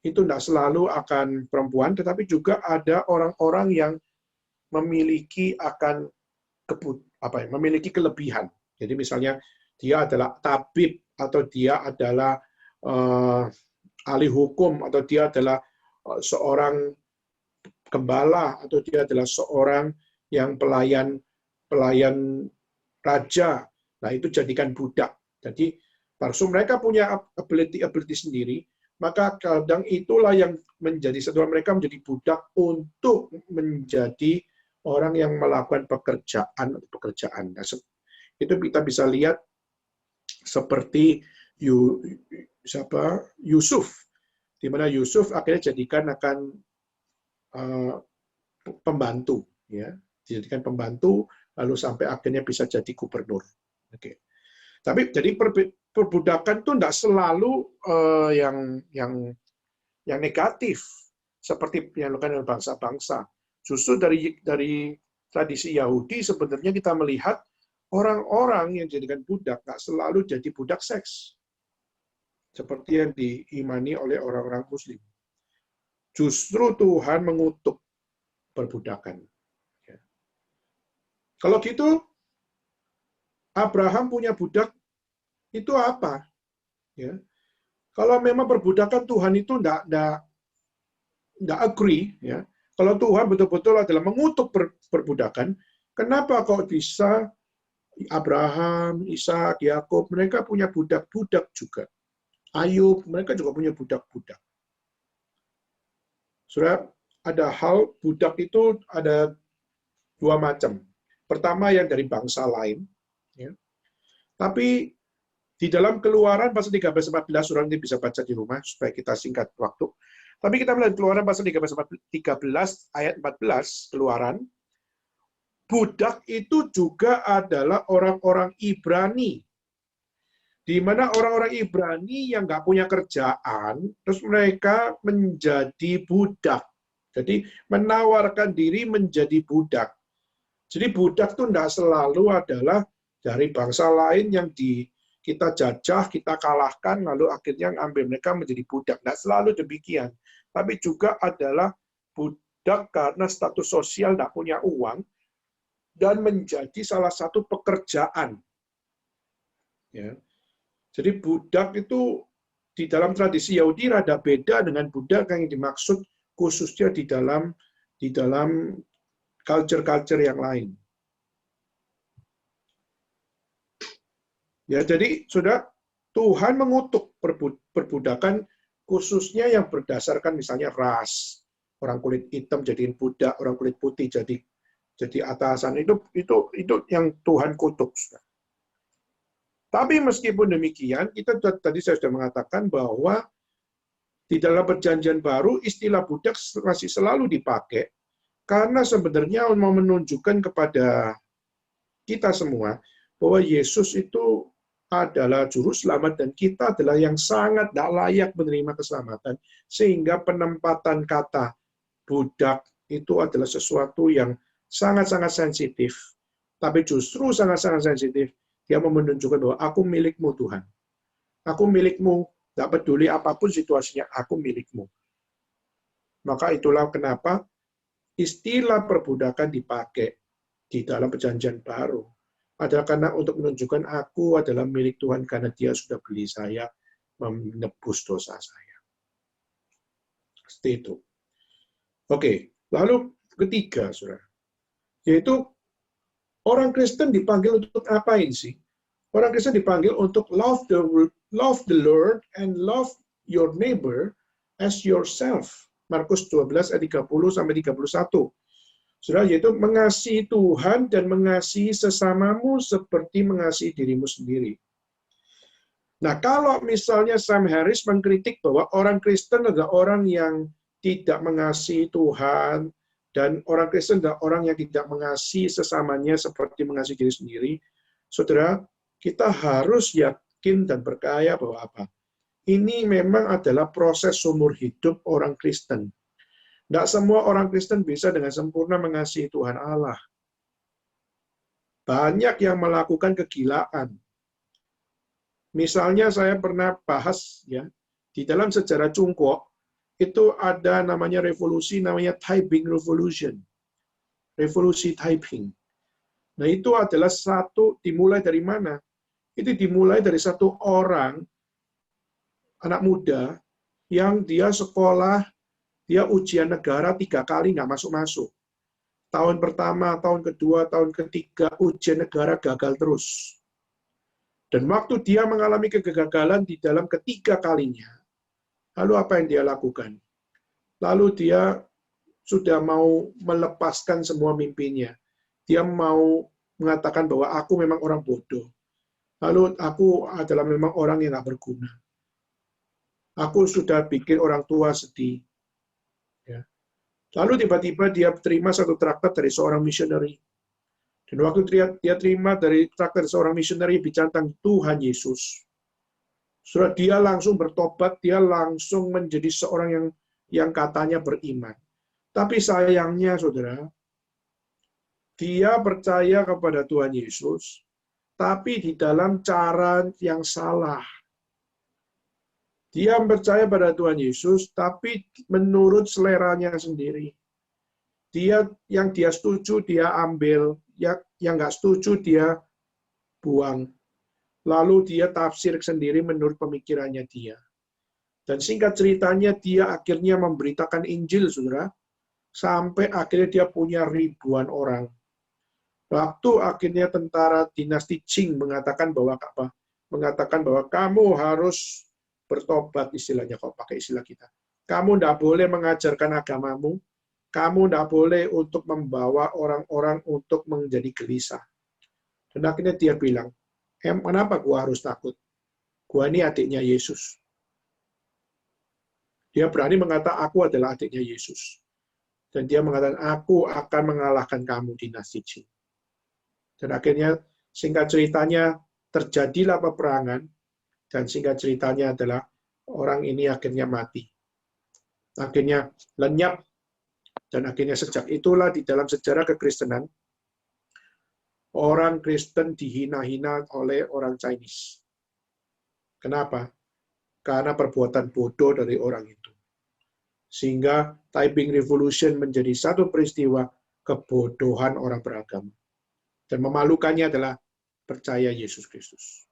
itu tidak selalu akan perempuan, tetapi juga ada orang-orang yang memiliki memiliki kelebihan. Jadi misalnya dia adalah tabib, atau dia adalah ahli hukum, atau dia adalah seorang gembala, atau dia adalah seorang yang pelayan raja. Nah, itu jadikan budak. Jadi mereka punya ability sendiri, maka kadang itulah yang menjadi setelah mereka menjadi budak untuk menjadi orang yang melakukan pekerjaan. Nah, itu kita bisa lihat seperti Yusuf, di mana Yusuf akhirnya jadikan akan pembantu, ya, dijadikan pembantu, lalu sampai akhirnya bisa jadi gubernur. Oke. Tapi jadi perbudakan itu tidak selalu yang negatif seperti yang dilakukan oleh bangsa-bangsa. Justru dari tradisi Yahudi sebenarnya kita melihat orang-orang yang dijadikan budak nggak selalu jadi budak seks, seperti yang diimani oleh orang-orang Muslim. Justru Tuhan mengutuk perbudakan. Kalau gitu, Abraham punya budak itu apa? Ya. Kalau memang perbudakan Tuhan itu enggak agree, ya. Kalau Tuhan betul-betul adalah mengutuk perbudakan, kenapa kok bisa Abraham, Ishak, Yakub, mereka punya budak-budak juga. Ayub, mereka juga punya budak-budak. Saudara, ada hal budak itu ada dua macam. Pertama yang dari bangsa lain, ya. Tapi di dalam Keluaran pasal 13-14, saudara nanti bisa baca di rumah supaya kita singkat waktu. Tapi kita melihat Keluaran pasal 13 ayat 14, Keluaran, budak itu juga adalah orang-orang Ibrani. Di mana orang-orang Ibrani yang nggak punya kerjaan, terus mereka menjadi budak. Jadi menawarkan diri menjadi budak. Jadi budak itu nggak selalu adalah dari bangsa lain yang kita jajah, kita kalahkan, lalu akhirnya ambil mereka menjadi budak. Nggak selalu demikian. Tapi juga adalah budak karena status sosial nggak punya uang, dan menjadi salah satu pekerjaan. Ya. Jadi budak itu di dalam tradisi Yahudi rada beda dengan budak yang dimaksud khususnya di dalam culture-culture yang lain. Ya, jadi sudah Tuhan mengutuk perbudakan khususnya yang berdasarkan misalnya ras. Orang kulit hitam jadiin budak, orang kulit putih jadi atasan. Itu yang Tuhan kutuk. Tapi meskipun demikian, tadi saya sudah mengatakan bahwa di dalam Perjanjian Baru istilah budak masih selalu dipakai karena sebenarnya mau menunjukkan kepada kita semua bahwa Yesus itu adalah juru selamat dan kita adalah yang sangat tidak layak menerima keselamatan, sehingga penempatan kata budak itu adalah sesuatu yang sangat-sangat sensitif, tapi justru sangat-sangat sensitif. Dia mau menunjukkan bahwa aku milikmu Tuhan. Aku milikmu, tidak peduli apapun situasinya, aku milikmu. Maka itulah kenapa istilah perbudakan dipakai di dalam Perjanjian Baru. Adalah karena untuk menunjukkan aku adalah milik Tuhan karena Dia sudah beli saya, menebus dosa saya. Seperti itu. Oke, lalu ketiga, saudara, yaitu orang Kristen dipanggil untuk ngapain sih? Orang Kristen dipanggil untuk love the Lord and love your neighbor as yourself. Markus 12 ayat 30 sampai 31. Saudara, yaitu mengasihi Tuhan dan mengasihi sesamamu seperti mengasihi dirimu sendiri. Nah, kalau misalnya Sam Harris mengkritik bahwa orang Kristen adalah orang yang tidak mengasihi Tuhan, dan orang Kristen adalah orang yang tidak mengasihi sesamanya seperti mengasihi diri sendiri, saudara, kita harus yakin dan percaya bahwa apa? Ini memang adalah proses seumur hidup orang Kristen. Tidak semua orang Kristen bisa dengan sempurna mengasihi Tuhan Allah. Banyak yang melakukan kegilaan. Misalnya saya pernah bahas ya di dalam sejarah Cungkok, itu ada namanya revolusi, namanya Taiping Revolution. Revolusi Taiping. Nah, itu adalah dimulai dari mana? Itu dimulai dari satu orang, anak muda, yang dia sekolah, dia ujian negara 3 kali nggak masuk-masuk. Tahun pertama, tahun kedua, tahun ketiga, ujian negara gagal terus. Dan waktu dia mengalami kegagalan di dalam ketiga kalinya, lalu apa yang dia lakukan? Lalu dia sudah mau melepaskan semua mimpinya. Dia mau mengatakan bahwa aku memang orang bodoh. Lalu aku adalah memang orang yang nggak berguna. Aku sudah bikin orang tua sedih. Ya. Lalu tiba-tiba dia terima satu traktat dari seorang misioneri. Dan waktu dia terima dari traktat seorang misioneri bicara tentang Tuhan Yesus, sudah dia langsung bertobat, dia langsung menjadi seorang yang katanya beriman. Tapi sayangnya, saudara, dia percaya kepada Tuhan Yesus, tapi di dalam cara yang salah. Dia percaya pada Tuhan Yesus, tapi menurut seleranya sendiri. Yang dia setuju, dia ambil. yang nggak setuju dia buang. Lalu dia tafsir sendiri menurut pemikirannya dia. Dan singkat ceritanya dia akhirnya memberitakan Injil, saudara, sampai akhirnya dia punya ribuan orang. Waktu akhirnya tentara dinasti Qing mengatakan bahwa apa? Mengatakan bahwa kamu harus bertobat, istilahnya kalau pakai istilah kita. Kamu tidak boleh mengajarkan agamamu, kamu tidak boleh untuk membawa orang-orang untuk menjadi gelisah. Dan akhirnya dia bilang, kenapa gua harus takut? Gua ini adiknya Yesus. Dia berani mengatakan, aku adalah adiknya Yesus. Dan dia mengatakan, aku akan mengalahkan kamu dinasti Qing. Dan akhirnya, singkat ceritanya, terjadilah peperangan, dan singkat ceritanya adalah, orang ini akhirnya mati. Akhirnya lenyap, dan akhirnya sejak itulah di dalam sejarah kekristenan, orang Kristen dihina-hina oleh orang Chinese. Kenapa? Karena perbuatan bodoh dari orang itu. Sehingga Taiping Revolution menjadi satu peristiwa kebodohan orang beragama. Dan memalukannya adalah percaya Yesus Kristus.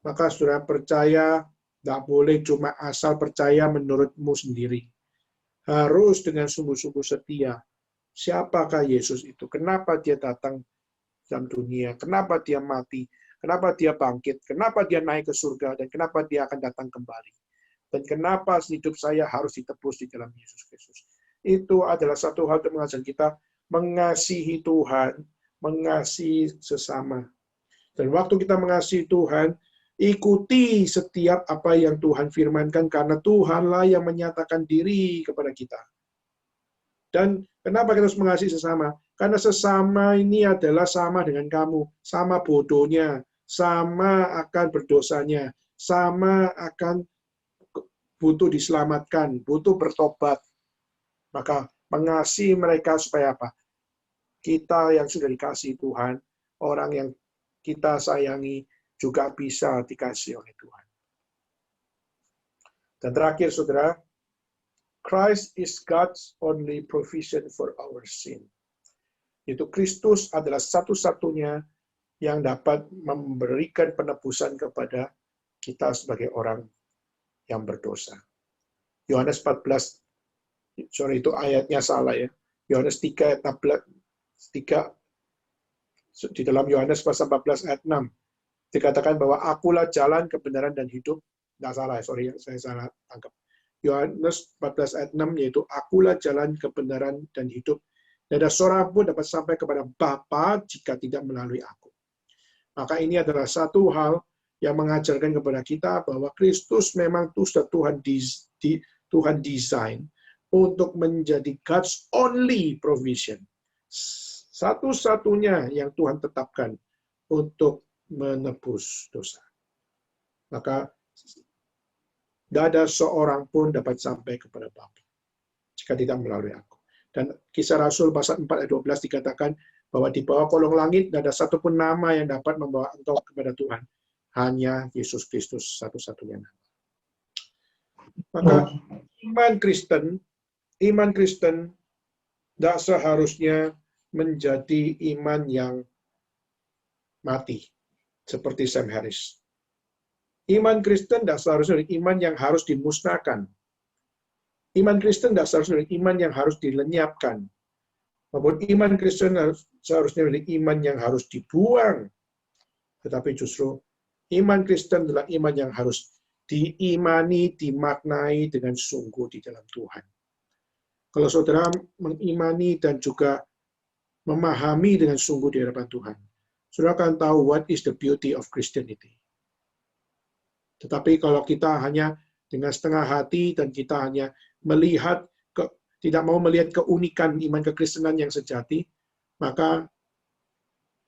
Maka saudara percaya, tidak boleh cuma asal percaya menurutmu sendiri. Harus dengan sungguh-sungguh setia. Siapakah Yesus itu? Kenapa dia datang dalam dunia? Kenapa dia mati? Kenapa dia bangkit? Kenapa dia naik ke surga? Dan kenapa dia akan datang kembali? Dan kenapa hidup saya harus ditebus di dalam Yesus Kristus? Itu adalah satu hal yang mengajar kita mengasihi Tuhan, mengasihi sesama. Dan waktu kita mengasihi Tuhan, ikuti setiap apa yang Tuhan firmankan, karena Tuhanlah yang menyatakan diri kepada kita. Dan kenapa kita harus mengasihi sesama? Karena sesama ini adalah sama dengan kamu, sama bodohnya, sama akan berdosanya, sama akan butuh diselamatkan, butuh bertobat. Maka mengasihi mereka supaya apa? Kita yang sudah dikasihi Tuhan, orang yang kita sayangi juga bisa dikasihi oleh Tuhan. Dan terakhir, saudara, Christ is God's only provision for our sin. Itu Kristus adalah satu-satunya yang dapat memberikan penebusan kepada kita sebagai orang yang berdosa. Yohanes 14, sorry itu ayatnya salah ya. Yohanes 3 ayat 3, di dalam Yohanes pasal 14 ayat 6 dikatakan bahwa akulah jalan, kebenaran, dan hidup. Nggak salah, sorry, saya salah tangkap. Yohanes 14 ayat 6 yaitu akulah jalan, kebenaran, dan hidup. Dan ada seorang pun dapat sampai kepada Bapa jika tidak melalui aku. Maka ini adalah satu hal yang mengajarkan kepada kita bahwa Kristus memang sudah Tuhan desain untuk menjadi God's only provision. Satu-satunya yang Tuhan tetapkan untuk menebus dosa. Maka tidak ada seorang pun dapat sampai kepada Bapa jika tidak melalui aku. Dan Kisah Rasul pasal 4 ayat 12 dikatakan bahwa di bawah kolong langit tidak ada satupun nama yang dapat membawa engkau kepada Tuhan. Hanya Yesus Kristus satu-satunya nama. Maka iman Kristen tidak seharusnya menjadi iman yang mati, seperti Sam Harris. Iman Kristen tidak seharusnya iman yang harus dimusnahkan. Iman Kristen tidak seharusnya iman yang harus dilenyapkan. Maupun iman Kristen seharusnya iman yang harus dibuang. Tetapi justru iman Kristen adalah iman yang harus diimani, dimaknai dengan sungguh di dalam Tuhan. Kalau saudara mengimani dan juga memahami dengan sungguh di hadapan Tuhan, saudara akan tahu what is the beauty of Christianity. Tetapi kalau kita hanya dengan setengah hati dan kita hanya melihat, tidak mau melihat keunikan iman kekristenan yang sejati, maka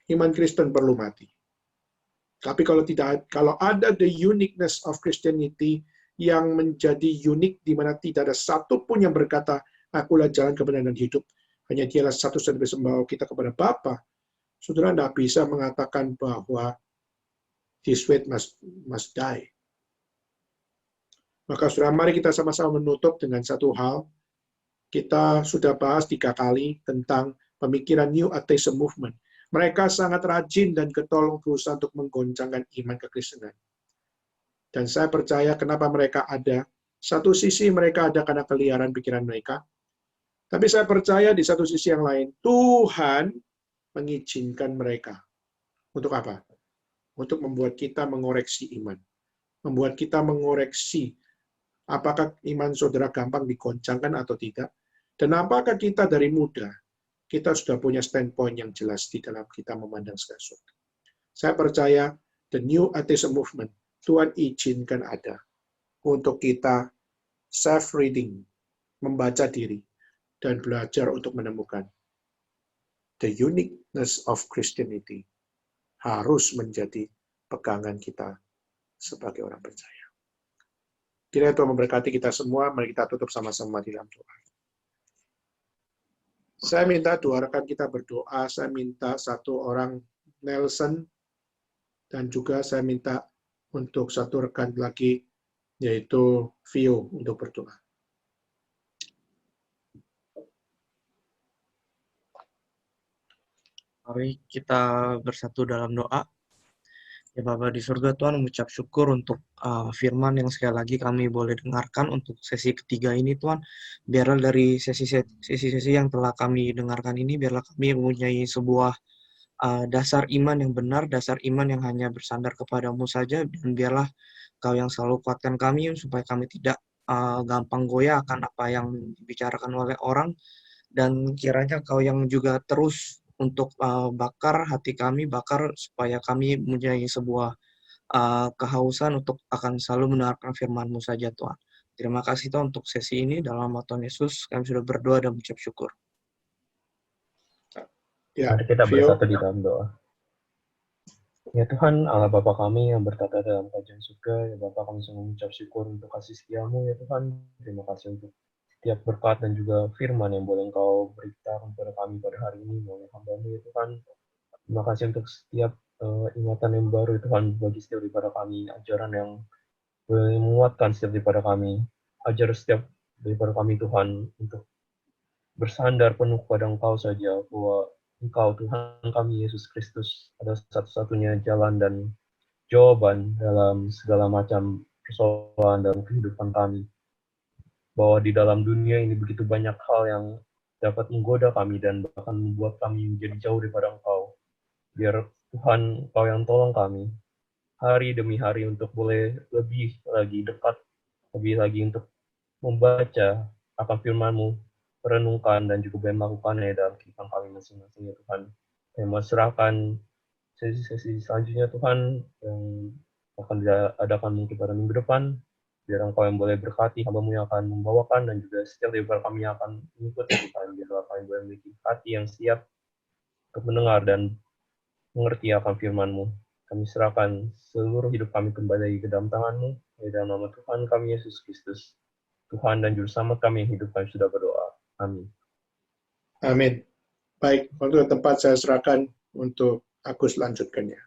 iman Kristen perlu mati. Tapi kalau ada the uniqueness of Christianity yang menjadi unik, di mana tidak ada satupun yang berkata, akulah jalan kebenaran dan hidup, hanya dialah satu-satunya bisa membawa kita kepada Bapa, saudara tidak bisa mengatakan bahwa this faith must die. Maka saudara, mari kita sama-sama menutup dengan satu hal. Kita sudah bahas 3 kali tentang pemikiran New Atheism Movement. Mereka sangat rajin dan getol berusaha untuk menggoncangkan iman kekristenan. Dan saya percaya kenapa mereka ada. Satu sisi mereka ada karena keliaran pikiran mereka. Tapi saya percaya di satu sisi yang lain, Tuhan mengizinkan mereka. Untuk apa? Untuk membuat kita mengoreksi iman. Membuat kita mengoreksi apakah iman saudara gampang digoncangkan atau tidak. Dan apakah kita dari muda, kita sudah punya standpoint yang jelas di dalam kita memandang segala sesuatu. Saya percaya the New Atheism Movement, Tuhan izinkan ada untuk kita self-reading, membaca diri, dan belajar untuk menemukan the uniqueness of Christianity harus menjadi pegangan kita sebagai orang percaya. Kiranya Tuhan memberkati kita semua, mari kita tutup sama-sama di dalam doa. Saya minta dua rekan kita berdoa, saya minta satu orang Nelson, dan juga saya minta untuk satu rekan lagi, yaitu Vio, untuk berdoa.
Mari kita bersatu dalam doa. Ya Bapa di surga, Tuhan mengucap syukur untuk firman yang sekali lagi kami boleh dengarkan untuk sesi ketiga ini, Tuhan. Biarlah dari sesi-sesi yang telah kami dengarkan ini, biarlah kami mempunyai sebuah dasar iman yang benar, dasar iman yang hanya bersandar kepadamu saja, dan biarlah Kau yang selalu kuatkan kami, supaya kami tidak gampang goyah akan apa yang dibicarakan oleh orang, dan kiranya Kau yang juga terus untuk bakar hati kami, bakar supaya kami mempunyai sebuah kehausan untuk akan selalu mendengarkan firman-Mu saja, Tuhan. Terima kasih Tuhan untuk sesi ini. Dalam nama Tuhan Yesus, kami sudah berdoa dan mengucap syukur.
Ya, mari kita bersatu di dalam doa. Ya Tuhan, Allah Bapa kami yang bertata dalam kerajaan surga, ya Bapa kami sungguh mengucap syukur untuk kasih setia-Mu, ya Tuhan. Terima kasih untuk setiap berkat dan juga firman yang boleh Engkau beritakan kepada kami pada hari ini melalui hamba-Mu, ya Tuhan. Terima kasih untuk setiap ingatan yang baru, ya Tuhan, bagi setiap daripada kami, ajaran yang boleh menguatkan setiap daripada kami. Ajar setiap daripada kami, Tuhan, untuk bersandar penuh pada Engkau saja, bahwa Engkau, Tuhan kami, Yesus Kristus, adalah satu-satunya jalan dan jawaban dalam segala macam persoalan dalam kehidupan kami. Bahwa di dalam dunia ini begitu banyak hal yang dapat menggoda kami dan bahkan membuat kami menjadi jauh daripada Engkau. Biar Tuhan, Engkau yang tolong kami hari demi hari untuk boleh lebih lagi dekat, lebih lagi untuk membaca akan firman-Mu, merenungkan dan juga boleh melakukannya dalam kehidupan kami masing-masing, ya Tuhan. Kami serahkan sesi-sesi selanjutnya, Tuhan, yang akan diadakan mungkin pada minggu depan. Biar Engkau yang boleh berkati, hamba-Mu yang akan membawakan, dan juga setiap daripada kami yang akan mengikuti, Tuhan. Biar kami boleh memiliki hati yang siap untuk mendengar dan mengerti akan firman-Mu. Kami serahkan seluruh hidup kami kembali ke dalam tangan-Mu. Di dalam nama Tuhan kami, Yesus Kristus, Tuhan dan Juru Selamat kami yang hidup, kami sudah berdoa. Amin.
Amin. Baik, untuk tempat saya serahkan untuk Agus lanjutkannya.